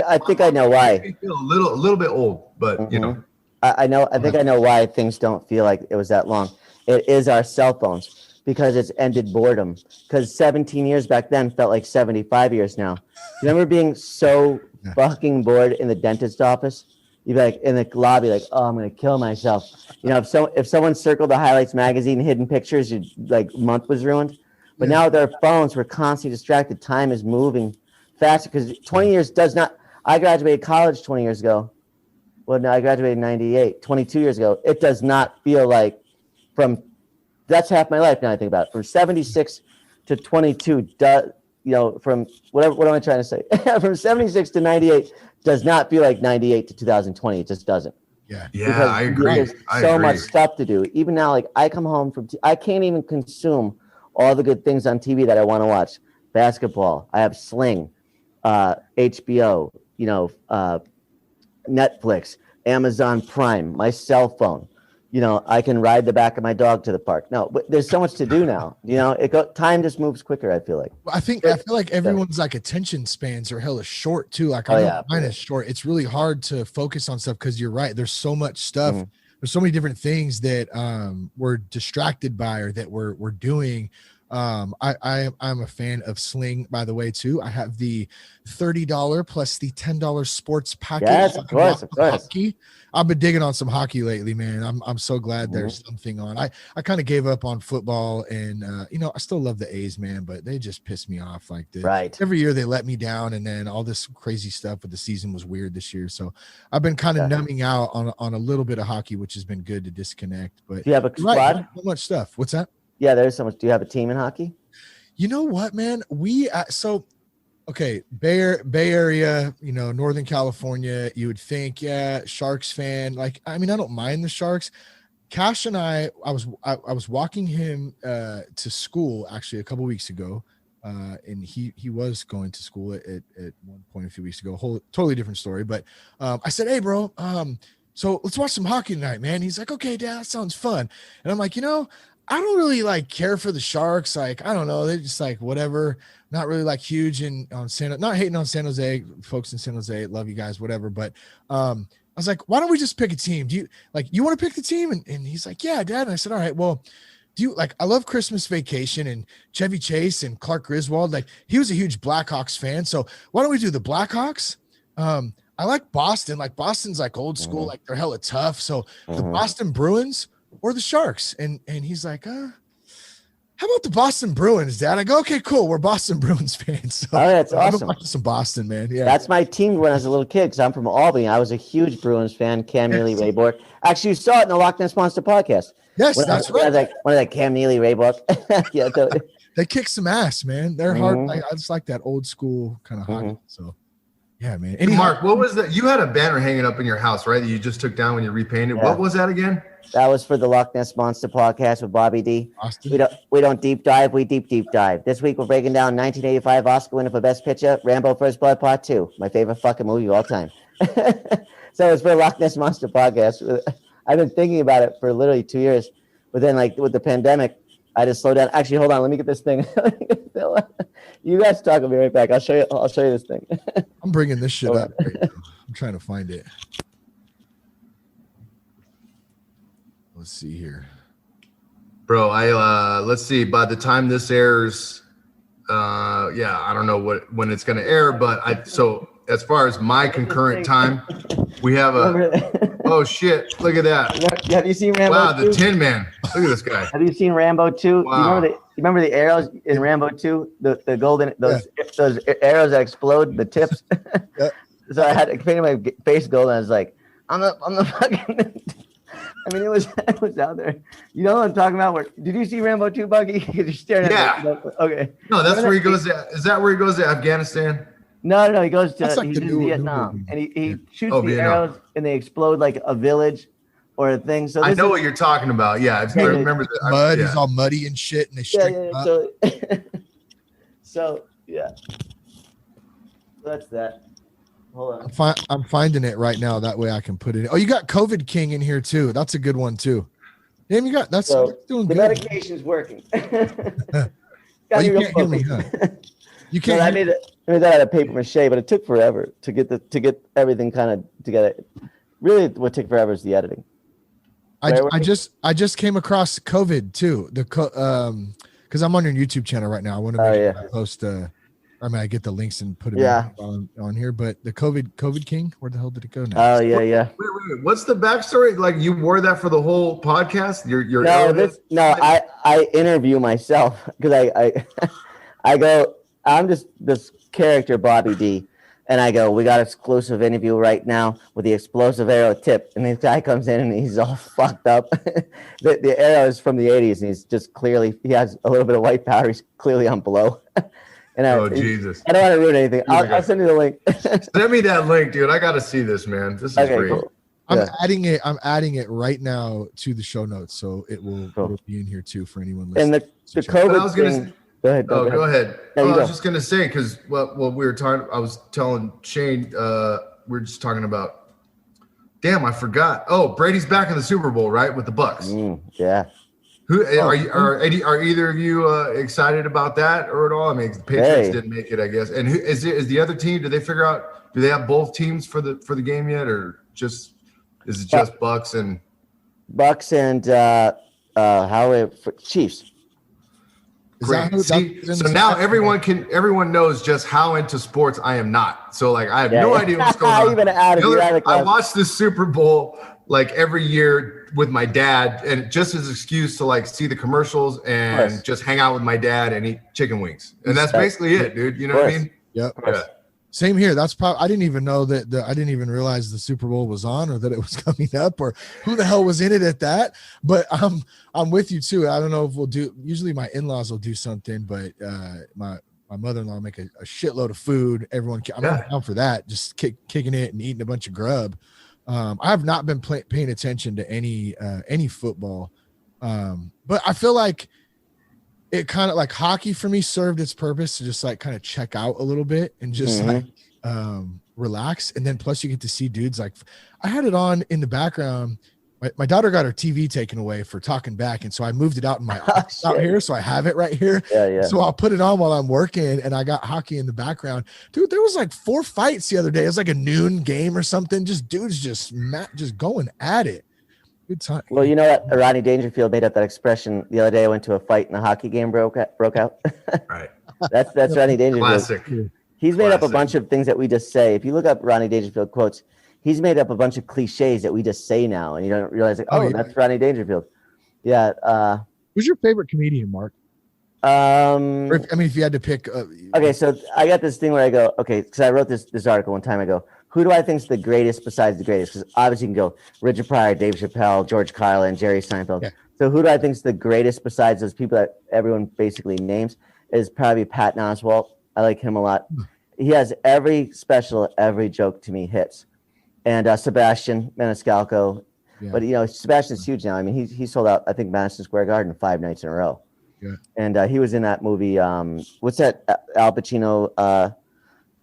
I think I know why. I feel a little bit old, but I think I know why things don't feel like it was that long. It is our cell phones. Because it's ended boredom. Because 17 years back then felt like 75 years now. You remember being so fucking bored in the dentist office? You'd be like in the lobby, like, oh, I'm gonna kill myself. If someone circled the highlights magazine, hidden pictures, your like month was ruined. But now with our phones, we're constantly distracted. Time is moving faster because 20 years does not. I graduated college 20 years ago. Well, no, I graduated in 98, 22 years ago. It does not feel like from. That's half my life now I think about it. From 76 to 22, from whatever, what am I trying to say? From 76 to 98 does not feel like 98 to 2020. It just doesn't. Yeah, I agree. There's so much stuff to do. Even now, like I come home from, I can't even consume all the good things on TV that I want to watch. Basketball. I have Sling, HBO, Netflix, Amazon Prime, my cell phone. I can ride the back of my dog to the park. No, but there's so much to do now. Time just moves quicker. I feel like. I feel like everyone's like attention spans are hella short too. Like mine is short. It's really hard to focus on stuff because you're right. There's so much stuff. Mm-hmm. There's so many different things that we're distracted by or that we're doing. I'm a fan of Sling, by the way, too. I have the $30 plus the $10 sports package. Yes, of course. Hockey. I've been digging on some hockey lately, man. I'm so glad there's something on. I kind of gave up on football, and I still love the A's, man, but they just piss me off. Like every year they let me down, and then all this crazy stuff with the season was weird this year. So I've been kind of numbing out on a little bit of hockey, which has been good to disconnect. But do you have a squad? Right, so much stuff. What's that? Yeah, there's so much. Do you have a team in hockey? You know what, man? Okay, Bay Area, Northern California, you would think, Sharks fan. Like, I mean, I don't mind the Sharks. Cash and I was walking him to school actually a couple weeks ago, and he was going to school at one point a few weeks ago. Totally different story. But I said, hey, bro, so let's watch some hockey tonight, man. He's like, okay, Dad, that sounds fun. And I'm like, I don't really like care for the Sharks. Like, I don't know. They're just like, whatever. Not really like huge not hating on San Jose, folks in San Jose. Love you guys, whatever. But I was like, why don't we just pick a team? Do you want to pick the team? And he's like, yeah, Dad. And I said, all right, well, I love Christmas Vacation and Chevy Chase and Clark Griswold. Like, he was a huge Blackhawks fan. So why don't we do the Blackhawks? I like Boston. Like, Boston's like old school, like they're hella tough. So the Boston Bruins or the Sharks. And he's like, how about the Boston Bruins, Dad? I go, okay, cool. We're Boston Bruins fans. So that's awesome. Some Boston, man. Yeah, that's my team when I was a little kid because I'm from Albany. I was a huge Bruins fan. Cam Neely, Ray Bork. Actually, you saw it in the Loch Ness Monster podcast. Yes, that's right. One of that Cam Neely, Ray Bork. Yeah, they kick some ass, man. They're hard. I just like that old school kind of hockey. So, Yeah, man. Hey, Mark, what was that? You had a banner hanging up in your house, right? That you just took down when you repainted. Yeah. What was that again? That was for the Loch Ness Monster podcast with Bobby D. Austin? We don't deep dive, we deep dive. This week we're breaking down 1985 Oscar winner for Best Picture, Rambo First Blood Part 2, my favorite fucking movie of all time. So it's for Loch Ness Monster podcast. I've been thinking about it for literally 2 years, but then like with the pandemic, I just slowed down. Actually, hold on, let me get this thing. You guys talk. I'll be right back. I'll show you this thing. I'm bringing this shit up right now. I'm trying to find it. Let's see here. Bro, let's see. By the time this airs, I don't know when it's gonna air, but so as far as my concurrent time, we have oh shit, look at that. Have you seen Rambo? Wow, the Tin Man. Look at this guy. Have you seen Rambo 2? Wow. You remember the arrows in Rambo 2? The golden those arrows that explode, the tips. Yeah. So I had to paint my face gold, and I was like, I'm the fucking. I mean, it was out there. You know what I'm talking about? Did you see Rambo 2, Buggy? Because you're staring at me. Okay. No, that's where he goes. Is that where he goes to Afghanistan? No. He goes to like he's in Vietnam, and he shoots the Vietnam. arrows, and they explode like a village or a thing. So I know what you're talking about. Yeah, I remember that. Mud. He's all muddy and shit, and they string him up. So that's that. Hold on. I'm finding it right now. That way I can put it in. Oh, you got COVID King in here too. That's a good one too. Damn, you got that's doing the good. medication's working. Oh, you can't hear me, huh? You can't. I made that out of paper mache, but it took forever to get everything kind of together. Really, what took forever is the editing. I just came across COVID too. Because I'm on your YouTube channel right now. I want to make sure I post. I get the links and put them on here. But the COVID King, where the hell did it go now? Oh yeah. Wait. What's the backstory? Like you wore that for the whole podcast? I interview myself because I go. I'm just this character Bobby D, and I go. We got an exclusive interview right now with the explosive arrow tip, and this guy comes in and he's all fucked up. the arrow is from the '80s, and he's just clearly he has a little bit of white powder. He's clearly on blow. And Jesus! I don't want to ruin anything. I'll send you the link. Send me that link, dude. I got to see this, man. This is great. Cool. I'm adding it right now to the show notes, so it will be in here too for anyone listening. And the COVID thing. Go ahead. Go ahead. No, I was just gonna say because what we were talking. I was telling Shane. We were just talking about. Damn, I forgot. Oh, Brady's back in the Super Bowl, right, with the Bucks. Yeah. Who are either of you excited about that or at all? I mean, the Patriots didn't make it, I guess. And who is the other team? Did they figure out? Do they have both teams for the game yet, or is it just Bucks and Chiefs? Great. So now everyone knows just how into sports I am not. So like I have no idea what's going on. I watch the Super Bowl like every year with my dad, and just as an excuse to like see the commercials and just hang out with my dad and eat chicken wings, and that's basically it, dude. You know what I mean? Yep. Yeah. Same here. That's probably I didn't even know that I didn't even realize the Super Bowl was on or that it was coming up or who the hell was in it at that. But I'm with you too. I don't know if we'll do. Usually my in-laws will do something, but my mother-in-law will make a shitload of food. I'm down for that. Just kicking it and eating a bunch of grub. I have not been paying attention to any football, but I feel like it kind of like hockey for me served its purpose to just like kind of check out a little bit and just like relax. And then plus you get to see dudes like I had it on in the background. My daughter got her TV taken away for talking back, and so I moved it out in my out here, so I have it right here. Yeah. So I'll put it on while I'm working, and I got hockey in the background. Dude, there was like 4 fights the other day. It was like a noon game or something. Just dudes just going at it. Good time. Well, you know what? Rodney Dangerfield made up that expression the other day. I went to a fight and a hockey game broke out. Right. That's Rodney Dangerfield. Classic. He's made up a bunch of things that we just say. If you look up Rodney Dangerfield quotes, he's made up a bunch of cliches that we just say now, and you don't realize like, that's Rodney Dangerfield. Yeah. Who's your favorite comedian, Mark? If you had to pick. Okay, so I got this thing where I go, because I wrote this article one time ago. Who do I think is the greatest besides the greatest? Because obviously you can go Richard Pryor, Dave Chappelle, George Carlin, and Jerry Seinfeld. Yeah. So who do I think is the greatest besides those people that everyone basically names? Is probably Patton Oswalt. I like him a lot. he has every special, every joke to me hits. And Sebastian Maniscalco, but Sebastian's huge now. I mean, he sold out, I think, Madison Square Garden 5 nights in a row. Yeah. And he was in that movie. What's that? Al Pacino,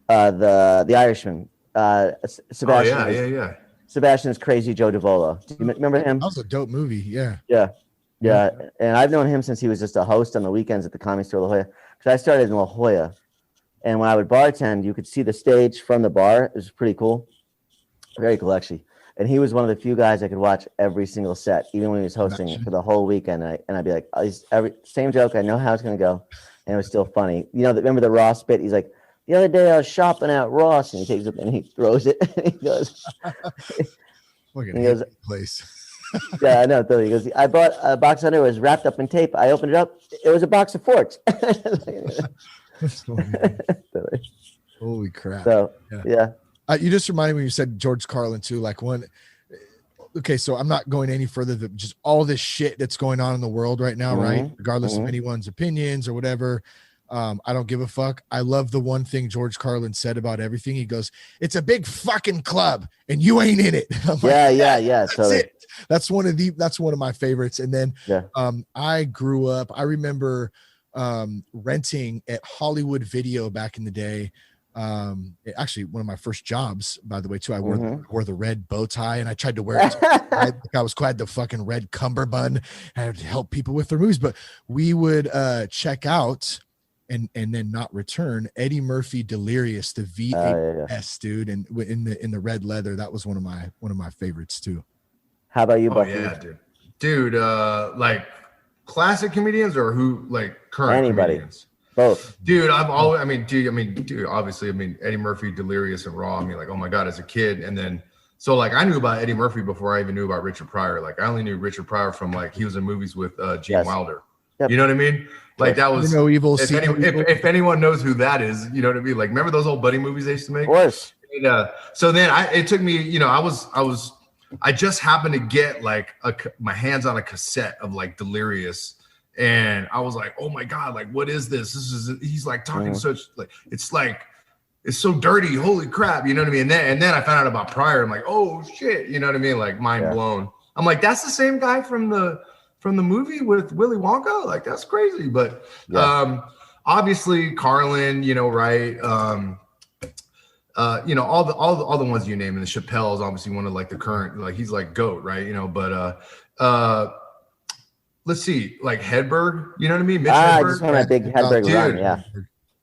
the Irishman. Sebastian. Yeah. Sebastian's Crazy Joe Davolo. Do you remember him? That was a dope movie. Yeah. Yeah. And I've known him since he was just a host on the weekends at the Comedy Store La Jolla. Because I started in La Jolla, and when I would bartend, you could see the stage from the bar. It was pretty cool. Very cool, actually. And he was one of the few guys I could watch every single set, even when he was hosting for the whole weekend. And I'd be like, same joke. I know how it's going to go. And it was still funny. Remember the Ross bit? He's like, the other day I was shopping at Ross, and he takes it and he throws it. And he goes, place. Yeah, I know. He goes, I bought a box of underwear. It was wrapped up in tape. I opened it up. It was a box of forks. Holy crap. So, yeah. You just reminded me when you said George Carlin too, like okay, so I'm not going any further than just all this shit that's going on in the world right now, right? Regardless of anyone's opinions or whatever. I don't give a fuck. I love the one thing George Carlin said about everything. He goes, it's a big fucking club and you ain't in it. Yeah. That's it. That's one of my favorites. And then I grew up, I remember renting at Hollywood Video back in the day. Actually one of my first jobs, by the way, too. I wore the red bow tie, and I tried to wear it. I had the fucking red cummerbund. I had to help people with their movies, but we would check out and then not return Eddie Murphy Delirious, the VHS dude, and in the red leather. That was one of my favorites too. How about you, Buckner? Yeah, dude. Like classic comedians or who like current comedians? Both. Dude, obviously, Eddie Murphy, Delirious and Raw. Like, oh my God, as a kid. And then, so like, I knew about Eddie Murphy before I even knew about Richard Pryor. Like, I only knew Richard Pryor from like, he was in movies with Gene Wilder. Yep. You know what I mean? Like that was, if anyone knows who that is, you know what I mean? Like, remember those old buddy movies they used to make? Of course. And, so then it took me, I just happened to get like my hands on a cassette of like Delirious. And I was like, oh my God, like, what is this? He's like talking such like, it's so dirty. Holy crap. You know what I mean? And then I found out about Pryor. I'm like, oh shit. You know what I mean? Like mind blown. I'm like, that's the same guy from the movie with Willy Wonka. Like, that's crazy. But obviously Carlin, right. All the ones you name, and the Chappelle is obviously one of like the current, like he's like GOAT, right? But let's see, like Hedberg, you know what I mean? Mitch Hedberg. I just want a big Hedberg run, yeah.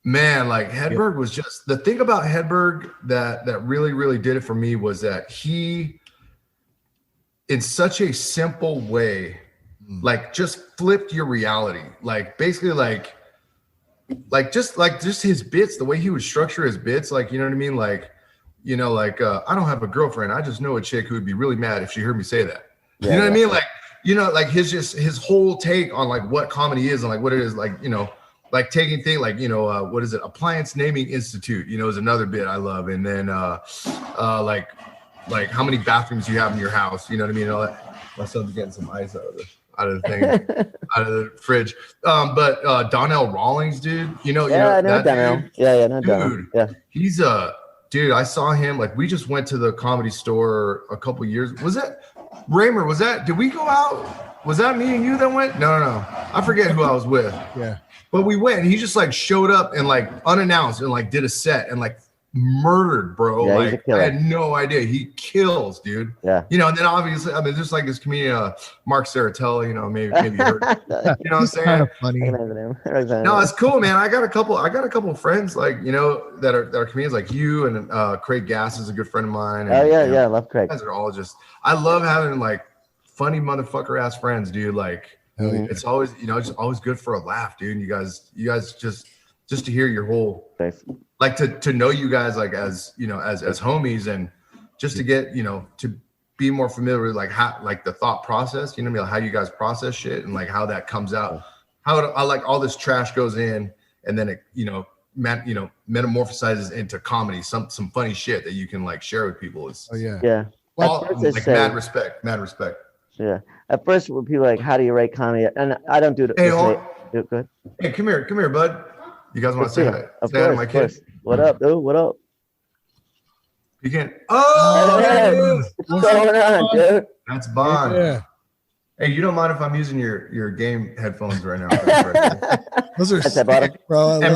Man, like Hedberg was just, the thing about Hedberg that really, really did it for me was that he, in such a simple way, like just flipped your reality. Like basically just his bits, the way he would structure his bits, like, you know what I mean? Like, I don't have a girlfriend. I just know a chick who would be really mad if she heard me say that. You know what I mean? Like, like his whole take on like what comedy is and like what it is, like, like taking thing like, what is it? Appliance Naming Institute, is another bit I love. And then like how many bathrooms you have in your house, you know what I mean? All that. My son's getting some ice out of the thing, out of the fridge. But Donnell Rawlings, dude, I know Donnell. Dude, yeah, no Donnell. Yeah. He's dude, I saw him, like we just went to the Comedy Store a couple years. Was it Raymer? Did we go out? Was that me and you that went? No. I forget who I was with. Yeah. But we went and he just like showed up and like unannounced and like did a set and like murdered, bro. Yeah, like I had no idea. He kills, dude. Yeah. And then obviously, just like this comedian, Mark Serritella, maybe you heard. You know what I'm saying? Kind of funny. No, it's cool, man. I got a couple of friends like, that are comedians like you, and Craig Gass is a good friend of mine. And, I love Craig. Guys are all just, I love having like funny motherfucker ass friends, dude. Like it's always, just always good for a laugh, dude. You guys just to hear your whole, like to know you guys like as as homies, and just to get to be more familiar with like how, like the thought process, like how you guys process shit and like how that comes out, how I like all this trash goes in and then it metamorphosizes into comedy, some funny shit that you can like share with people. Is Well, like mad respect. Yeah. At first, when people are like, how do you write comedy? And I don't do it. Hey, good. Hey, come here, bud. You guys want to say hi? Of Say hi to course, my of kid. course. What up, dude? What up? You can't. Oh, there it is. What's going on, dude? That's Bond. Yeah. Hey, you don't mind if I'm using your game headphones right now? Those are That's that bottom. sick, bro. And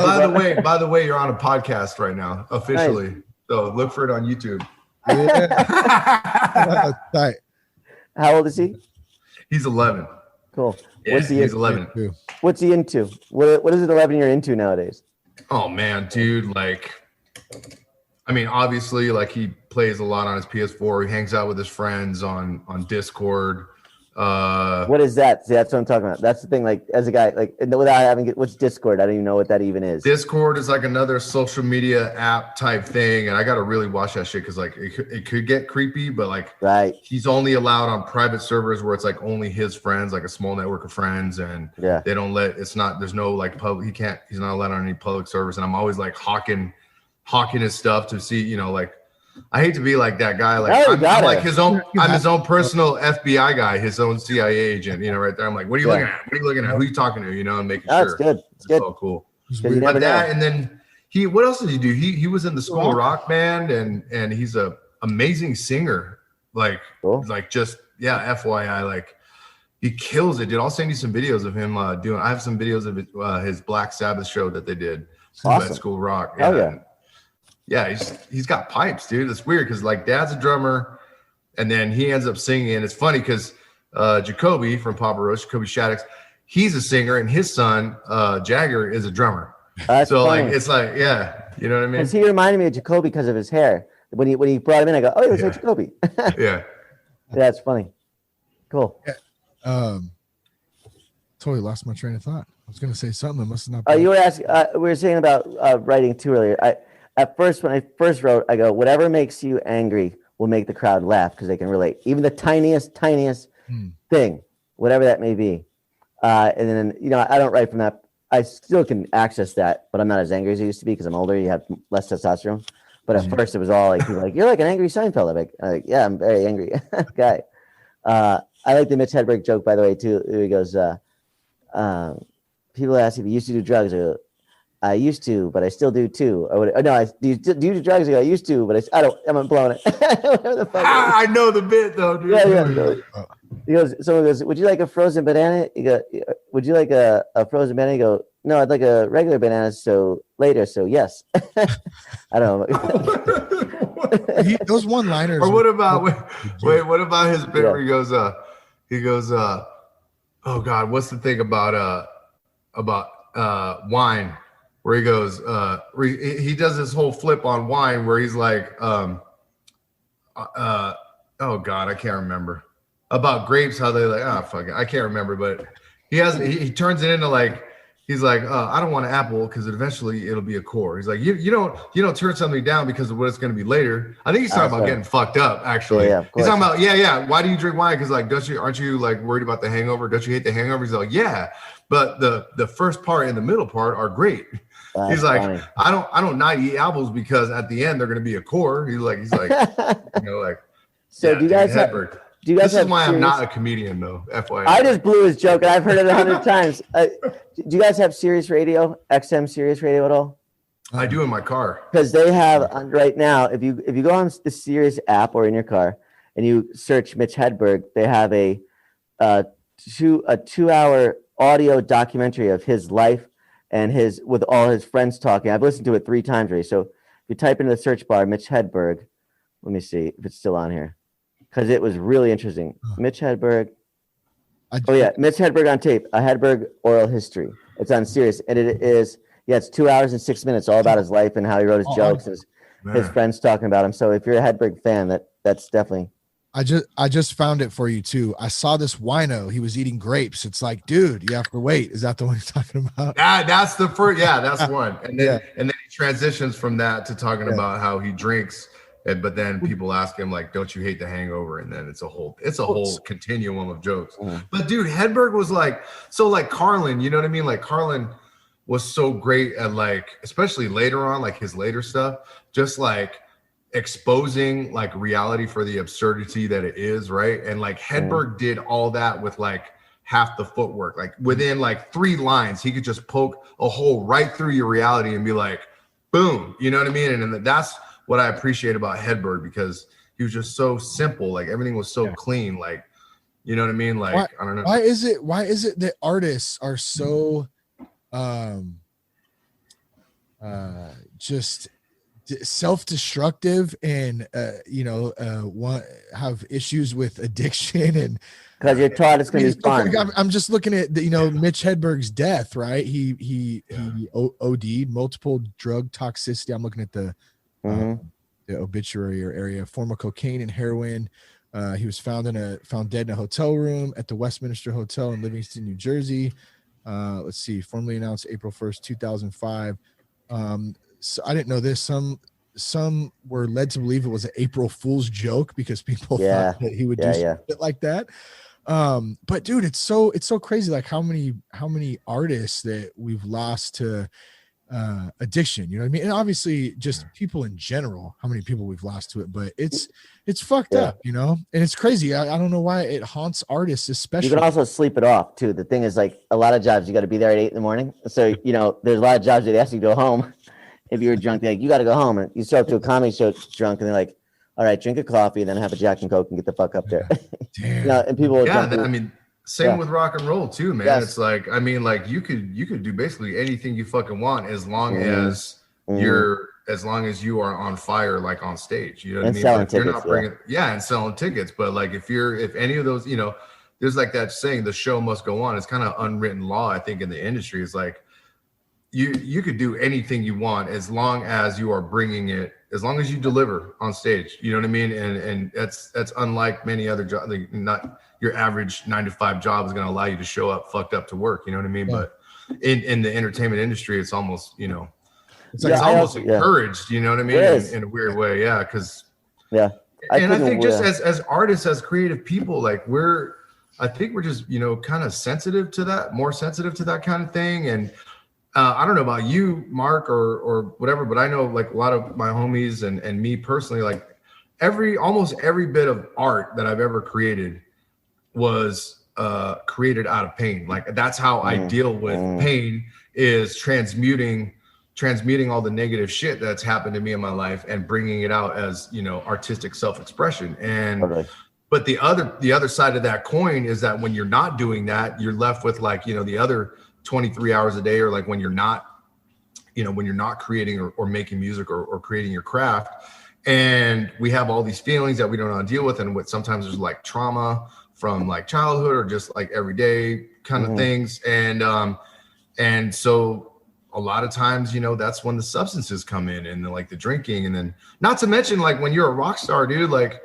by the way, you're on a podcast right now, officially. Nice. So look for it on YouTube. Yeah. Tight. How old is he? He's 11. Cool. Yeah, he's 11. What's he into? What is it 11-year into nowadays? Oh man, dude, like, I mean, obviously, like he plays a lot on his PS4. He hangs out with his friends on Discord. What is that? See, that's what I'm talking about. That's the thing. Like, as a guy, like, without having what's Discord? I don't even know what that even is. Discord is like another social media app type thing, and I got to really watch that shit because like it could get creepy. But like, right, he's only allowed on private servers where it's like only his friends, like a small network of friends, and they don't let. It's not. There's no like public. He's not allowed on any public servers, and I'm always like hawking his stuff to see, you know, like. I hate to be like that guy. Like I'm like his own. I'm his own personal FBI guy, his own CIA agent. You know, right there. I'm like, what are you looking at? What are you looking at? Who are you talking to? You know, and making sure. That's good. It's good. So cool. But that, and then what else did he do? He was in the school rock band, and he's a amazing singer. Like, just FYI, like he kills it, dude. I'll send you some videos of him doing. I have some videos of his Black Sabbath show that they did at School Rock. Yeah, he's got pipes, dude. It's weird because like dad's a drummer, and then he ends up singing. And it's funny because Jacoby from Papa Roach, Jacoby Shaddix, he's a singer, and his son Jagger is a drummer. That's so funny. Like it's like you know what I mean. Because he reminded me of Jacoby because of his hair. When he brought him in, I go, oh, he looks like Jacoby. Yeah, that's funny. Cool. Yeah. Totally lost my train of thought. I was gonna say something. I must not. You were asking. We were saying about writing too earlier. At first, when I first wrote, I go, whatever makes you angry will make the crowd laugh because they can relate. Even the tiniest thing, whatever that may be. And then, you know, I don't write from that. I still can access that, but I'm not as angry as I used to be because I'm older. You have less testosterone. But at first, it was all like, people like, you're like an angry Seinfeld. I'm like, yeah, I'm very angry guy. I like the Mitch Hedberg joke, by the way, too. He goes, people ask if he used to do drugs. I used to, but I still do too. Do you do drugs? I used to, but I'm blowing it. Whatever the fuck. I know the bit though, dude. Yeah. He goes, someone goes, would you like a frozen banana? You go, would you like a frozen banana? You go, no, I'd like a regular banana. So later. So yes. I don't know. Those one-liners. Or what about what about his bit where he goes, oh God, what's the thing about wine? Where he goes, he does this whole flip on wine where he's like, oh God, I can't remember about grapes, how they like, fuck it, I can't remember, but he turns it into like, he's like, I don't want an apple because eventually it'll be a core. He's like, you don't turn something down because of what it's going to be later. I think he's talking about getting fucked up. Actually, he's talking about why do you drink wine? Because like, aren't you like worried about the hangover? Don't you hate the hangover? He's like, yeah, but the first part and the middle part are great. That's he's like, funny. I don't not eat apples because at the end they're gonna be a core. He's like, you know, like. So do you guys have? This is why I'm not a comedian though. FYI. I just blew his joke, and I've heard it 100 times. Do you guys have Sirius Radio, XM Sirius Radio at all? I do in my car. Because they have right now. If you go on the Sirius app or in your car and you search Mitch Hedberg, they have a 2-hour audio documentary of his life and with all his friends talking. I've listened to it 3 times already. So if you type into the search bar, Mitch Hedberg, let me see if it's still on here. Because it was really interesting. Mitch Hedberg. Mitch Hedberg on tape. A Hedberg oral history. It's on Sirius. And it is, it's 2 hours and 6 minutes, all about his life and how he wrote his jokes and his friends talking about him. So if you're a Hedberg fan, that's definitely. I just found it for you too. I saw this wino. He was eating grapes. It's like, dude, you have to wait. Is that the one you're talking about? That's the first. Yeah, that's one. And then he transitions from that to talking about how he drinks. But then people ask him like, "Don't you hate the hangover?" And then it's a whole continuum of jokes. But dude, Hedberg was like, so like Carlin. You know what I mean? Like Carlin was so great at like, especially later on, like his later stuff, just like exposing like reality for the absurdity that it is, right? And like Hedberg did all that with like half the footwork. Like within like 3 lines, he could just poke a hole right through your reality and be like, boom, you know what I mean? And that's what I appreciate about Hedberg, because he was just so simple. Like everything was so clean. Like, you know what I mean? Like, I don't know. Why is it that artists are so just self-destructive and have issues with addiction? And because you're taught it's going to be fun. I'm just looking at Mitch Hedberg's death, right? He OD'd, multiple drug toxicity. I'm looking at the obituary area. Former cocaine and heroin. He was found dead in a hotel room at the Westminster Hotel in Livingston, New Jersey. Let's see, formally announced April 1st, 2005. So I didn't know this. Some were led to believe it was an April Fool's joke because people thought that he would do something like that. But dude, it's so crazy. Like how many artists that we've lost to addiction, you know what I mean? And obviously just people in general, how many people we've lost to it, but it's fucked up, and it's crazy. I don't know why it haunts artists, especially. You can also sleep it off too. The thing is, like, a lot of jobs you got to be there at 8 a.m. So there's a lot of jobs that ask you to go home. If you're drunk, they're like, you got to go home, and you show up to a comedy show drunk, and they're like, all right, drink a coffee, then have a Jack and Coke and get the fuck up there. Damn. And people will same with rock and roll too, man. Yes. It's like, you could do basically anything you fucking want as long as as long as you are on fire, like on stage, you know what I mean? Selling like, tickets, you're not bringing, and selling tickets. But like, if any of those, there's like that saying, the show must go on. It's kind of unwritten law, I think, in the industry. It's like, you could do anything you want as long as you are bringing it, as long as you deliver on stage, you know what I mean? And that's unlike many other jobs. Like, not your average 9-to-5 job is going to allow you to show up fucked up to work, you know what I mean? Yeah. But in the entertainment industry, it's almost, it's almost encouraged, you know what I mean? In a weird way. Yeah. Cause I think just as artists, as creative people, like I think we're just, kind of sensitive to that, more sensitive to that kind of thing. And I don't know about you, Mark, or whatever, but I know like a lot of my homies and me personally, like almost every bit of art that I've ever created was created out of pain. Like that's how I deal with pain, is transmuting all the negative shit that's happened to me in my life and bringing it out as, artistic self-expression. And but the other side of that coin is that when you're not doing that, you're left with like, the other 23 hours a day, or like when you're not creating or making music or creating your craft. And we have all these feelings that we don't know how to deal with. And what sometimes there's like trauma from like childhood or just like everyday kind of things. And so a lot of times, that's when the substances come in, and like the drinking. And then not to mention, like when you're a rock star, dude, like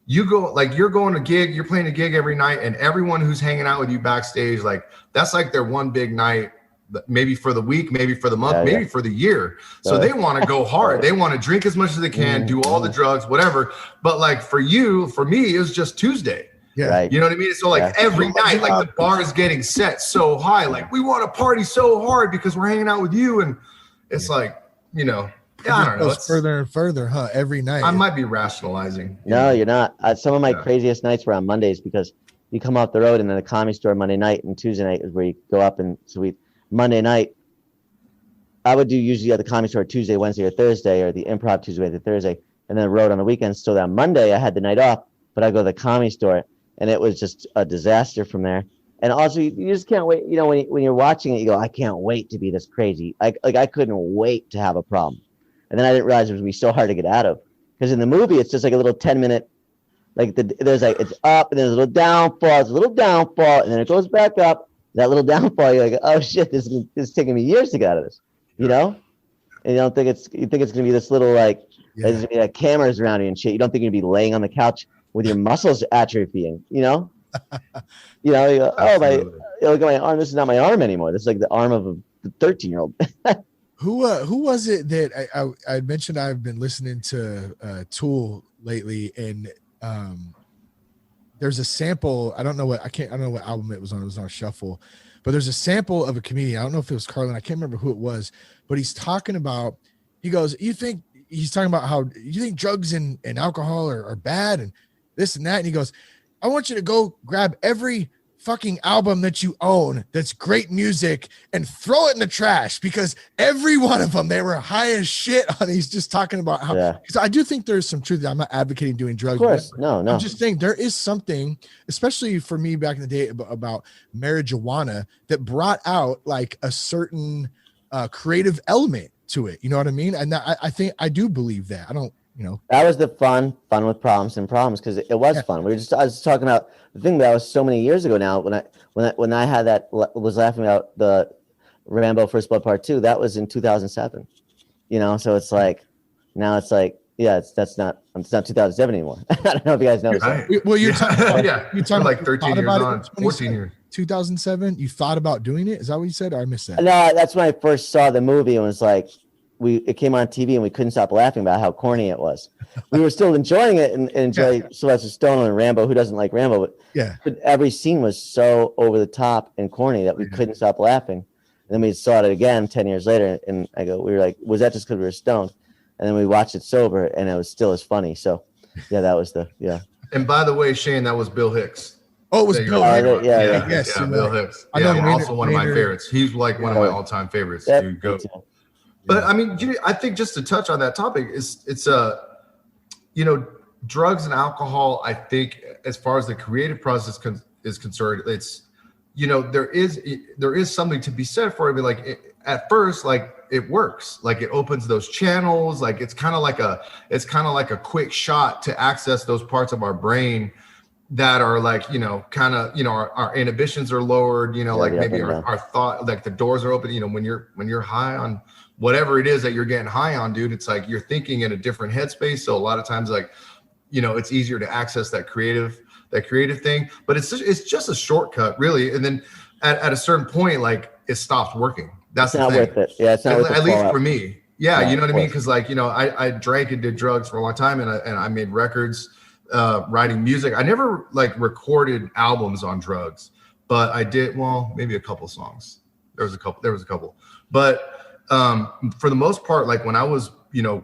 you go, like you're going to gig, you're playing a gig every night, and everyone who's hanging out with you backstage, like that's like their one big night, maybe for the week, maybe for the month, maybe for the year. So they want to go hard. They want to drink as much as they can, do all the drugs, whatever. But like for me, it was just Tuesday. Yeah. Right. You know what I mean? So like every night, like the bar is getting set so high. Like we want to party so hard because we're hanging out with you. And it's like, I don't know. It's further and further, huh? Every night. I might be rationalizing. No, you're not. Some of my craziest nights were on Mondays, because you come off the road and then the Comedy Store Monday night, and Tuesday night is where you go up. And so Monday night, I would do usually at the Comedy Store Tuesday, Wednesday, or Thursday, or the Improv Tuesday, Wednesday, Thursday, and then the road on the weekends. So that Monday I had the night off, but I go to the Comedy Store, and it was just a disaster from there. And also, you just can't wait. When you're watching it, you go, I can't wait to be this crazy. I couldn't wait to have a problem. And then I didn't realize it was going to be so hard to get out of. Because in the movie, it's just like a little 10-minute, like there's like, it's up, and there's a little downfall, and then it goes back up. That little downfall, you're like, oh shit, this is taking me years to get out of this, And you don't think you think it's going to be this little, like, there's going to be like cameras around you and shit. You don't think you're going to be laying on the couch with your muscles atrophying, You go, oh, look at my arm. This is not my arm anymore. This is like the arm of a 13-year-old. Who was it that I mentioned? I've been listening to Tool lately, and there's a sample. I don't know what album it was on. It was on Shuffle, but there's a sample of a comedian. I don't know if it was Carlin. I can't remember who it was, but he's talking about. He goes, he's talking about how you think drugs and alcohol are bad and this and that, and he goes, I want you to go grab every fucking album that you own that's great music and throw it in the trash, because every one of them, they were high as shit on. He's just talking about how, because I do think there's some truth. I'm not advocating doing drugs. Of course. No. I'm just saying there is something, especially for me back in the day, about marijuana that brought out like a certain creative element to it. You know what I mean? And I think I do believe that. I don't, that was the fun with problems, because it was fun. I was talking about the thing that was so many years ago now, when I had that, was laughing about the Rambo First Blood Part 2. That was in 2007. So it's like, now it's like, it's not 2007 anymore. I don't know if you guys noticed. Right. Well, you're talking you're talking like 13 years on, 14 years. 2007. You thought about doing it? Is that what you said? Or I missed that. No, that's when I first saw the movie and was like, it came on TV and we couldn't stop laughing about how corny it was. We were still enjoying it and enjoy Sylvester Stallone and Rambo. Who doesn't like Rambo? But every scene was so over the top and corny that we couldn't stop laughing. And then we saw it again 10 years later, and we were like, was that just because we were stoned? And then we watched it sober, and it was still as funny. So, that was And by the way, Shane, that was Bill Hicks. Oh, it was Bill Hicks. Yes, Bill Hicks. I know, also one of my favorites. He's like one of my all-time favorites. Dude, go. But I mean, I think just to touch on that topic, it's drugs and alcohol. I think as far as the creative process is concerned, it's there is something to be said for it. But like at first, like it works, like it opens those channels. Like it's kind of like a quick shot to access those parts of our brain that are like, our inhibitions are lowered, like maybe our thought, like the doors are open, when you're high on whatever it is that you're getting high on, dude, it's like you're thinking in a different headspace. So a lot of times, like, it's easier to access that creative thing, but it's just a shortcut really. And then at a certain point, like it stops working. That's the thing. Worth it. Yeah, it's not at least for me. Yeah, you know what I mean? Because like, I drank and did drugs for a long time, and I made records, writing music. I never like recorded albums on drugs, but I did, well, maybe a couple songs. There was a couple, but for the most part, like when I was,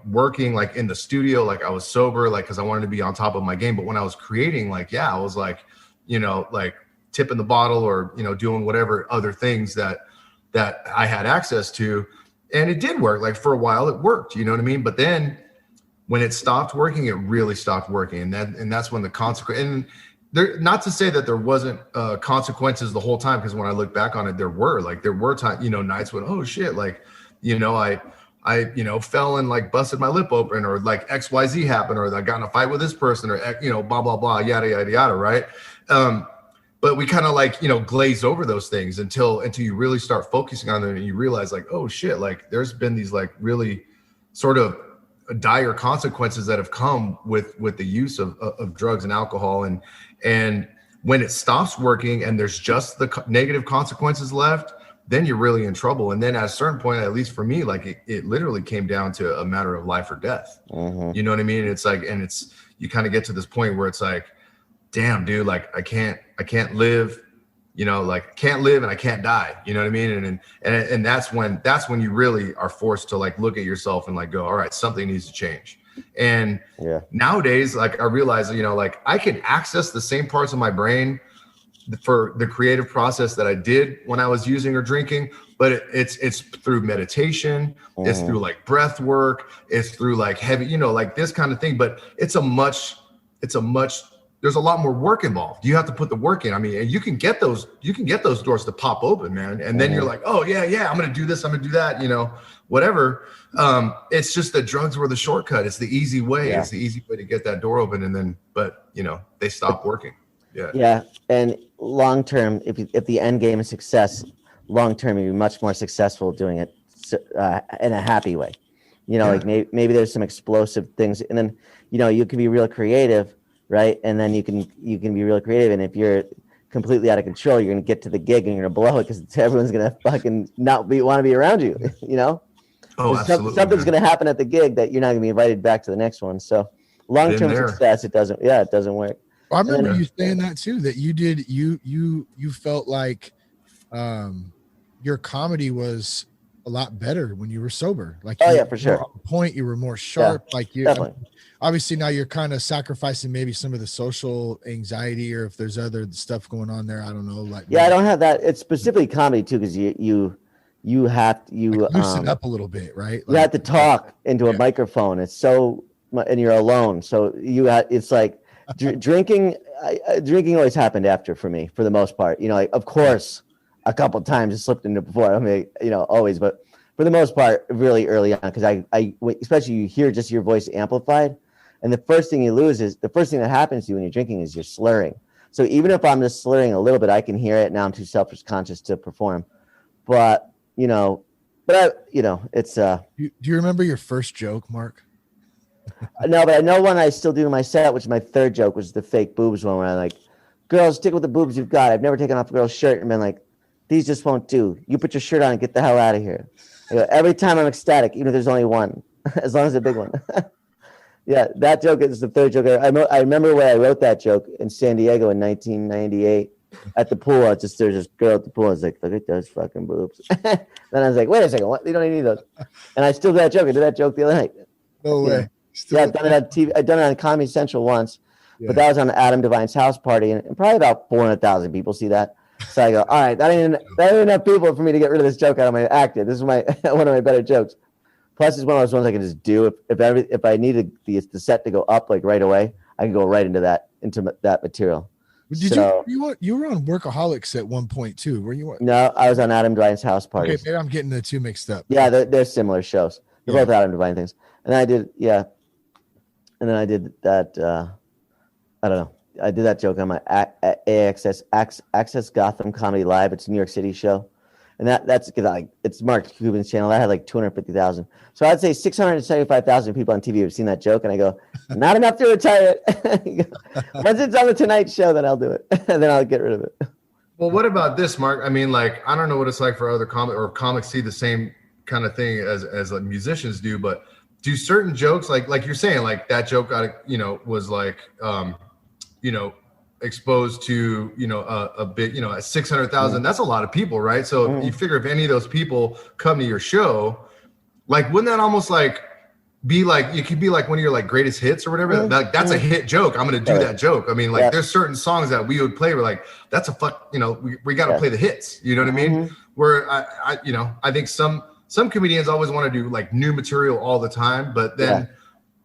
working like in the studio, like I was sober, like, cause I wanted to be on top of my game. But when I was creating, like, I was like, like tipping the bottle or, doing whatever other things that I had access to. And it did work. Like for a while it worked, you know what I mean? But then when it stopped working, it really stopped working. And that's when the consequence, and there, not to say that there wasn't consequences the whole time. Cause when I look back on it, there were times, nights when, oh shit, like, I fell and like busted my lip open, or like XYZ happened, or I got in a fight with this person, or, blah, blah, blah, yada, yada, yada. Right. But we kind of like, glaze over those things until you really start focusing on them, and you realize like, oh shit, like there's been these like really sort of dire consequences that have come with the use of drugs and alcohol. And when it stops working and there's just the negative consequences left, then you're really in trouble. And then at a certain point, at least for me, like it literally came down to a matter of life or death. You know what I mean? It's like, and you kind of get to this point where it's like, damn, dude, like I can't live, like can't live and I can't die. You know what I mean? And that's when you really are forced to like look at yourself and like go, all right, something needs to change. And nowadays, like I realize, like I can access the same parts of my brain for the creative process that I did when I was using or drinking, but it's through meditation, it's through like breath work, it's through like heavy, like this kind of thing. But there's a lot more work involved. You have to put the work in. I mean, and you can get those doors to pop open, man. And then you're like, oh yeah, I'm gonna do this, I'm gonna do that, whatever. It's just that drugs were the shortcut. It's the easy way. It's the easy way to get that door open. And then, but they stop working. Yeah. And long term, if the end game is success, long term you'll be much more successful doing it in a happy way. Like maybe there's some explosive things, and then you can be real creative, right? And then you can be real creative, and if you're completely out of control, you're gonna get to the gig and you're gonna blow it because everyone's gonna fucking want to be around you. Oh, absolutely. Something's gonna happen at the gig that you're not gonna be invited back to the next one. So long term success, it doesn't work. I remember you saying that too, that you did, you felt like your comedy was a lot better when you were sober. Like, Oh you yeah, were for sure. more on point, you were more sharp. Yeah, like you, definitely. obviously now you're kind of sacrificing maybe some of the social anxiety, or if there's other stuff going on there, I don't know. Like, Yeah, I don't have that. It's specifically comedy too, because you have like loosen up a little bit, right? you have to talk into a microphone. It's so, and you're alone. So it's like drinking. Drinking always happened after for me, for the most part. You know, like, of course, a couple times I slipped into it before. I mean, you know, always, but for the most part, really early on, because especially you hear just your voice amplified, and the first thing that happens to you when you're drinking is you're slurring. So even if I'm just slurring a little bit, I can hear it. Now I'm too self-conscious to perform, but you know. But it's Do you remember your first joke, Mark? no, but I know one I still do in my set, which is my third joke, was the fake boobs one, where I'm like, girls, stick with the boobs you've got. I've never taken off a girl's shirt and been like, these just won't do. You put your shirt on and get the hell out of here. I go, every time I'm ecstatic, even if there's only one, as long as it's a big one. Yeah, that joke is the third joke. I remember when I wrote that joke in San Diego in 1998 at the pool. There's this girl at the pool. I was like, look at those fucking boobs. Then I was like, wait a second, what? You don't even need those. And I still did that joke. I did that joke the other night. No way. Yeah, I've done it on TV. I've done it on Comedy Central once, but that was on Adam Devine's house party, and probably about 400,000 people see that. So I go, all right, that ain't enough people for me to get rid of this joke out of my act. This is one of my better jokes. Plus, it's one of those ones I can just do. If I needed the set to go up like right away, I can go right into that material. You were on Workaholics at one point too? Were you? No, I was on Adam Devine's house party. Okay, maybe I'm getting the two mixed up. Yeah, they're similar shows. They're both Adam Devine things. And I did, and then I did that. I don't know. I did that joke on my AXS Gotham Comedy Live. It's a New York City show. And that's because it's Mark Cuban's channel. That had like 250,000. So I'd say 675,000 people on TV have seen that joke. And I go, not enough to retire it. Once it's on the Tonight Show, then I'll do it. And then I'll get rid of it. Well, what about this, Mark? I mean, like, I don't know what it's like for other comics see the same kind of thing as like musicians do, but do certain jokes, like you're saying, like that joke was like, exposed to, a bit, at 600,000, that's a lot of people, right? So you figure if any of those people come to your show, like, wouldn't that almost like be like, it could be like one of your like greatest hits or whatever. Like, that's a hit joke. I'm going to do that joke. I mean, like there's certain songs that we would play. We're like, that's we got to play the hits. You know what I mean? Where I think some comedians always want to do like new material all the time, but then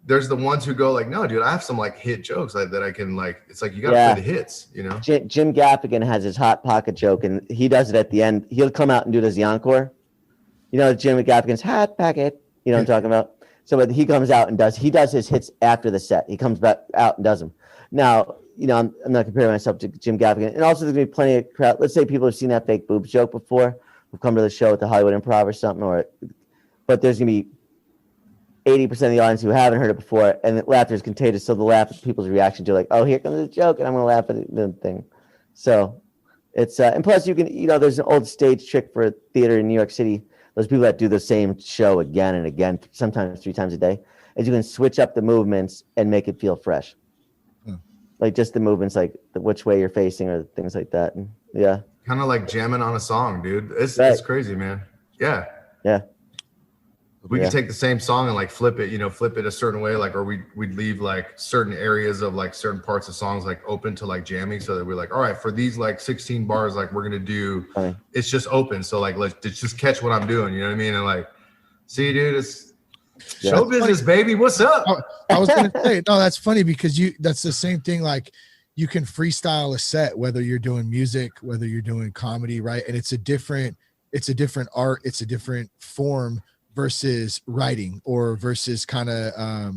there's the ones who go like, no, dude, I have some like hit jokes that I can like, it's like, you got to play the hits, Jim Gaffigan has his Hot Pocket joke, and he does it at the end. He'll come out and do it as the encore. Jim Gaffigan's Hot Pocket, what I'm talking about? So but he comes out and does his hits after the set. He comes back out and does them. Now, I'm not comparing myself to Jim Gaffigan. And also there's going to be plenty of crowd. Let's say people have seen that fake boobs joke before, who've come to the show at the Hollywood Improv or something, but there's going to be 80% of the audience who haven't heard it before, and the laughter is contagious. So they'll laugh at people's reaction to like, oh, here comes the joke, and I'm going to laugh at the thing. So it's and plus you can, there's an old stage trick for theater in New York City. Those people that do the same show again and again, sometimes 3 times a day, is you can switch up the movements and make it feel fresh. Like just the movements, like which way you're facing or things like that. And kind of like jamming on a song, dude. It's crazy, man. Yeah. We could take the same song and like flip it a certain way, like, or we'd leave like certain areas of like certain parts of songs like open to like jamming, so that we're like, all right, for these like 16 bars, like we're gonna do, it's just open, so like let's just catch what I'm doing, you know what I mean? And like, see, dude, it's show business, baby. What's up? I was gonna say, no, that's funny because that's the same thing. Like, you can freestyle a set, whether you're doing music, whether you're doing comedy, right? And it's a different art, it's a different form versus writing, or versus kind of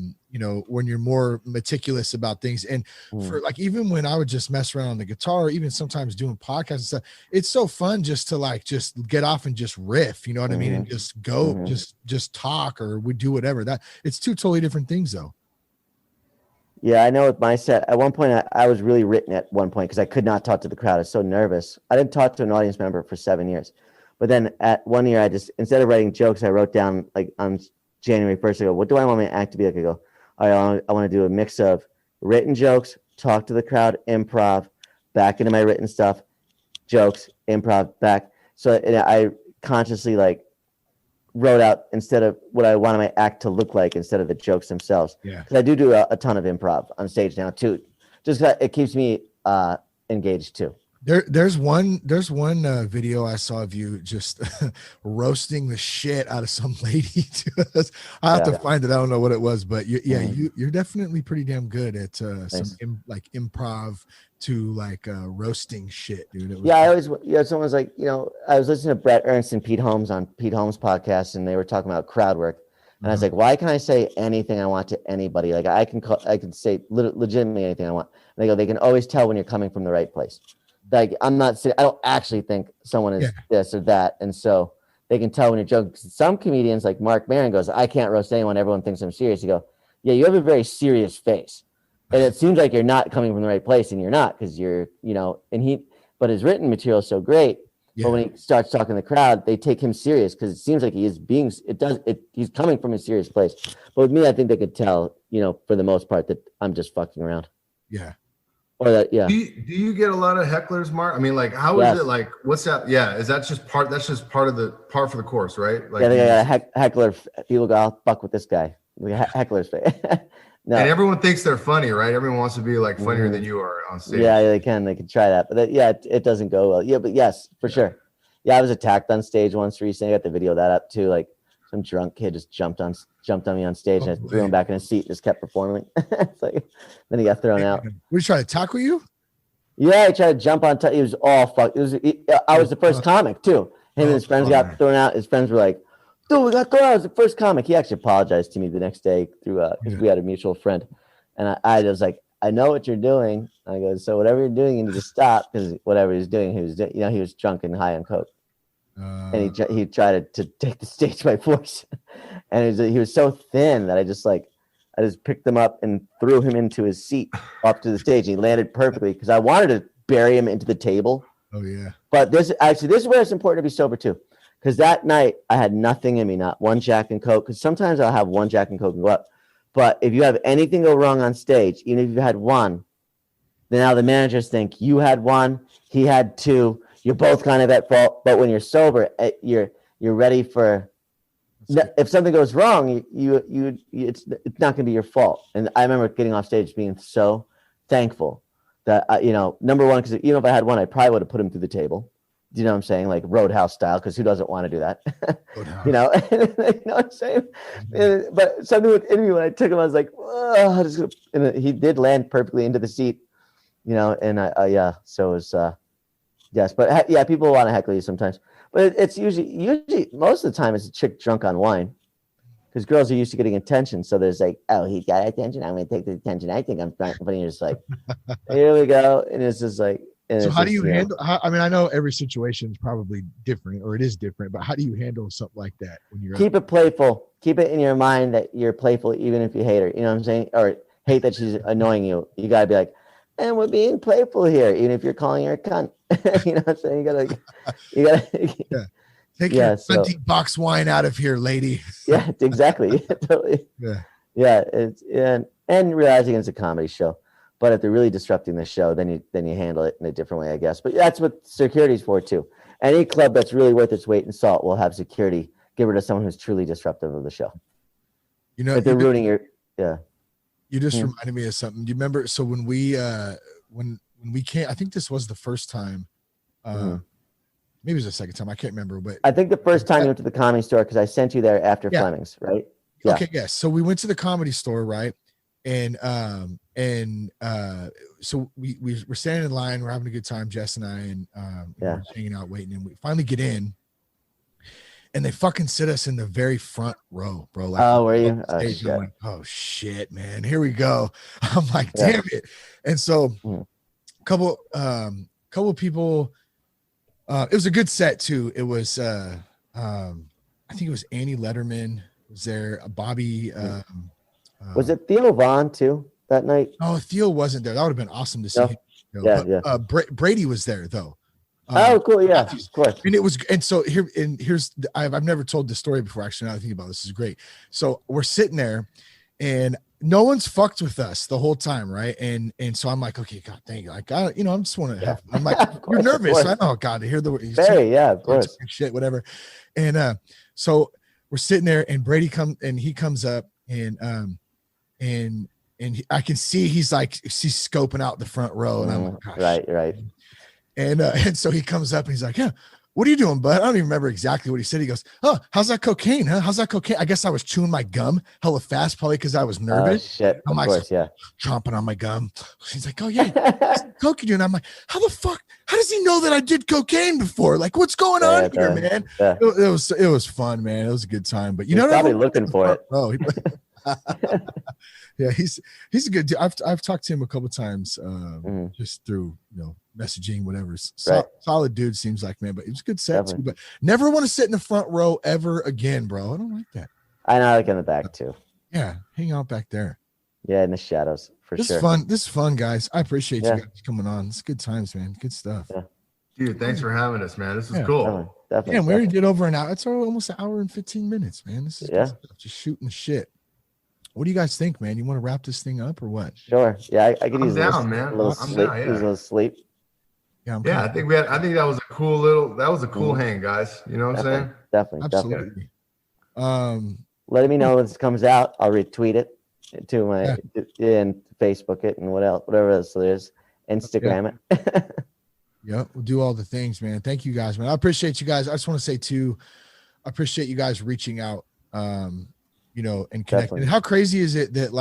when you're more meticulous about things. And for like, even when I would just mess around on the guitar, even sometimes doing podcasts and stuff, it's so fun just to just get off and just riff, you know what I mean, and just go, just talk, or we do whatever. That it's 2 totally different things though. Yeah, I know with my set, at one point I was really written at one point because I could not talk to the crowd. I was so nervous. I didn't talk to an audience member for 7 years. But then at 1 year, I just, instead of writing jokes, I wrote down like on January 1st, I go, what do I want my act to be like? I go, all right, I want to do a mix of written jokes, talk to the crowd, improv, back into my written stuff, jokes, improv, back. So I consciously like wrote out instead of what I wanted my act to look like instead of the jokes themselves. Yeah. Because I do a ton of improv on stage now too. Just it keeps me engaged too. There's one video I saw of you just roasting the shit out of some lady. I have to find it. I don't know what it was, but you're definitely pretty damn good at like improv to like roasting shit, dude. I always someone was like, I was listening to Brett Ernst and Pete Holmes on Pete Holmes' podcast, and they were talking about crowd work, and I was like, why can I say anything I want to anybody? Like I can say legitimately anything I want. And they go, they can always tell when you're coming from the right place. Like I don't actually think someone is this or that, and so they can tell when you're joking. Some comedians like Mark Maron goes, I can't roast anyone. Everyone thinks I'm serious. You go, yeah, you have a very serious face, and it seems like you're not coming from the right place, and you're not because you're, but his written material is so great. Yeah. But when he starts talking to the crowd, they take him serious because it seems like he is he's coming from a serious place. But with me, I think they could tell, for the most part, that I'm just fucking around. Yeah. Or that, yeah. Do you get a lot of hecklers, Mark? I mean, like, how is it like? What's that? Yeah, is that just part? That's just part for the course, right? Like, they got a heckler. People go, I'll fuck with this guy. Heckler's face. No. And everyone thinks they're funny, right? Everyone wants to be like funnier than you are on stage. Yeah, they can try that, but it doesn't go well. Yeah, but yes, for sure. Yeah, I was attacked on stage once recently. I got the video of that up too. Like some drunk kid just jumped on me on stage and I threw him back in his seat. Just kept performing. It's like, then he got thrown out. Were you trying to tackle you? Yeah, he tried to jump on. He was all fucked. I was the first comic too. Him and his friends got thrown out. His friends were like, dude, we got thrown out. I was the first comic. He actually apologized to me the next day because we had a mutual friend. And I was like, I know what you're doing. I go, so whatever you're doing, you need to stop, because whatever he was doing, he was drunk and high on coke. And he tried to take the stage by force. And he was so thin that I just picked him up and threw him into his seat up to the stage. He landed perfectly because I wanted to bury him into the table. Oh yeah. But this is where it's important to be sober too. Because that night I had nothing in me, not one Jack and Coke. Because sometimes I'll have one Jack and Coke and go up. But if you have anything go wrong on stage, even if you had one, then now the managers think you had one, he had two. You're both kind of at fault. But when you're sober, you're ready for. If something goes wrong, it's not going to be your fault. And I remember getting off stage being so thankful that number one, because even if I had one, I probably would have put him through the table. Do you know what I'm saying? Like Roadhouse style, because who doesn't want to do that? You know what I'm saying? But something within me when I took him, I was like, oh, and he did land perfectly into the seat, and so it was, yes. But yeah, people want to heckle you sometimes. But it's usually most of the time it's a chick drunk on wine, because girls are used to getting attention. So there's like, oh, he got attention, I'm going to take the attention. I think I'm fine. But you're just like, here we go. And it's just like, so how do you handle? I mean, I know every situation is probably different, or it is different, but how do you handle something like that when you're keep it playful? Keep it in your mind that you're playful, even if you hate her. You know what I'm saying? Or hate that she's annoying you. You gotta be like, and we're being playful here, even if you're calling her a cunt. You know what I'm saying? You gotta. Take your 20 box wine out of here, lady. Yeah, exactly. Totally. Yeah. And realizing it's a comedy show. But if they're really disrupting the show, then you handle it in a different way, I guess. But that's what security's for too. Any club that's really worth its weight in salt will have security give it to someone who's truly disruptive of the show. If they're ruining your You just reminded me of something. Do you remember? So when we came, I think this was the first time. Maybe it was the second time. I can't remember, but I think the first time you went to the Comedy Store, because I sent you there after Fleming's, right? Yeah. Okay. Yes. So we went to the Comedy Store, right? And so we're standing in line, we're having a good time, Jess and I, and we're hanging out, waiting, and we finally get in, and they fucking sit us in the very front row, bro. Like, were you? I'm like, oh shit, man, here we go. I'm like, damn it. And so a couple people, it was a good set too. It was I think it was Annie Letterman was there, Bobby. Was it Theo Vaughn too that night? Oh, Theo wasn't there. That would have been awesome to see him. Brady was there though. Oh, cool. Yeah, of course. And it was, and so here's I've never told this story before. Actually, now I think about this is great. So we're sitting there, and no one's fucked with us the whole time, right? And so I'm like, okay, God, thank you. Like, I just want to have. I'm like, you're nervous. I know, God, to hear the of course, shit, whatever. And so we're sitting there, and Brady comes up, and I can see he's scoping out the front row, and I'm like, gosh. Right. And so he comes up and he's like, yeah, what are you doing, bud? I don't even remember exactly what he said. He goes, oh, how's that cocaine, huh? How's that cocaine? I guess I was chewing my gum hella fast, probably because I was nervous. Shit. I'm of course, yeah. Chomping on my gum. He's like, oh, yeah, coke you doing? I'm like, how does he know that I did cocaine before? Like, what's going on here, man? Yeah. It was fun, man. It was a good time. But you know, probably looking for it. Oh, yeah, he's a good dude. I've talked to him a couple times, just through messaging, whatever. Solid dude, seems like, man. But it was a good set too. But never want to sit in the front row ever again, bro. I don't like that. I know, like in the back too. Yeah, hang out back there. Yeah, in the shadows for sure. This is fun, guys. I appreciate you guys coming on. It's good times, man. Good stuff. Yeah. Dude, thanks for having us, man. This is cool. Definitely. Yeah, we already did over an hour. It's almost an hour and 15 minutes, man. This is good stuff. Just shooting the shit. What do you guys think, man? You want to wrap this thing up or what? Sure. Yeah, I could use a little sleep. Yeah, I think that was a cool hang, guys. You know what I'm saying? Definitely. Let me know when this comes out. I'll retweet it to my and Facebook it and whatever else there is. Instagram it. Yeah, we'll do all the things, man. Thank you guys, man. I appreciate you guys. I just want to say too, I appreciate you guys reaching out. And connecting. And how crazy is it that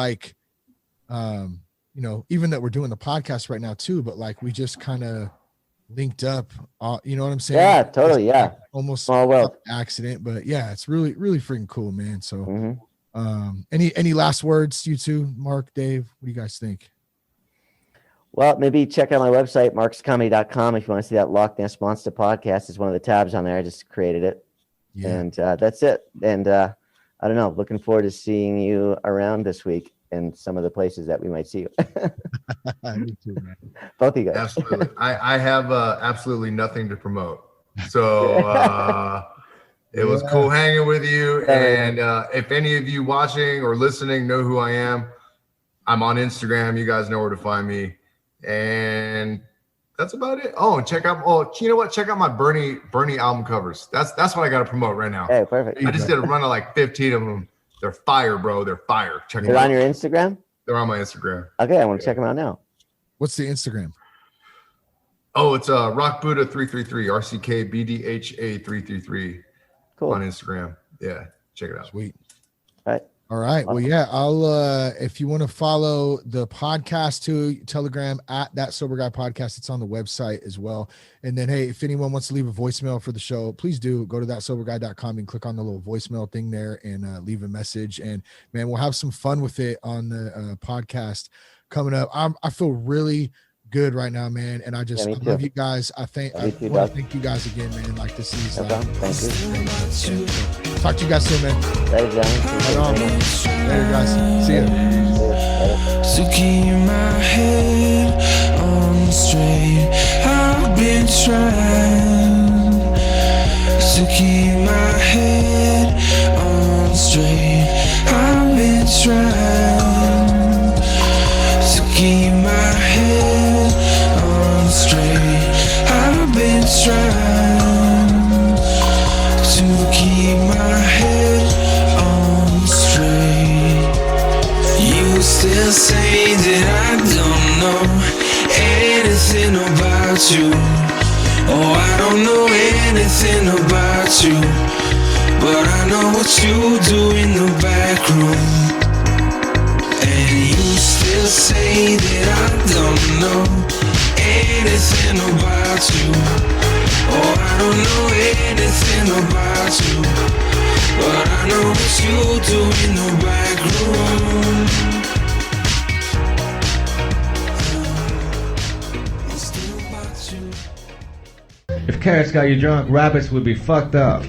even that we're doing the podcast right now too, but like we just kind of linked up, you know what I'm saying? Yeah, totally. Yeah. Almost small world accident, but yeah, it's really, really freaking cool, man. So, any last words, you two, Mark, Dave, what do you guys think? Well, maybe check out my website, markscomedy.com. If you want to see that Loch Ness Monster podcast, it's one of the tabs on there. I just created it. Yeah. And that's it. And, I don't know. Looking forward to seeing you around this week and some of the places that we might see you. Me too, man. Both of you guys. Absolutely. I have absolutely nothing to promote. So it was cool hanging with you. And if any of you watching or listening know who I am, I'm on Instagram. You guys know where to find me. And that's about it. Oh, and check out. You know what? Check out my Bernie album covers. That's what I got to promote right now. Hey, perfect. I just did a run of like 15 of them. They're fire, bro. They're fire. Check them out. They're on your Instagram? They're on my Instagram. Okay, I want to check them out now. What's the Instagram? Oh, it's Rock Buddha 333, RCKBDHA 333. Cool. On Instagram. Yeah, check it out. Sweet. All All right. right. Well, yeah, I'll if you want to follow the podcast too, Telegram at That Sober Guy Podcast. It's on the website as well. And then, hey, if anyone wants to leave a voicemail for the show, please do go to thatsoberguy.com and click on the little voicemail thing there and leave a message. And man, we'll have some fun with it on the podcast coming up. I feel really good right now, man, and I love you guys. I want to thank you guys again, man. Like this is thank you. Talk to you guys soon, man. Later, Later, guys. See ya. So keep my head on straight. I've been trying to keep my head on straight. I've been trying to keep my head on straight. I've been trying to keep my head on straight. You still say that I don't know anything about you. Oh, I don't know anything about you, but I know what you do in the back room. And you still say that I don't know anything about you. Oh, I don't know anything about you, but I know what you do in the back room. If carrots got you drunk, rabbits would be fucked up.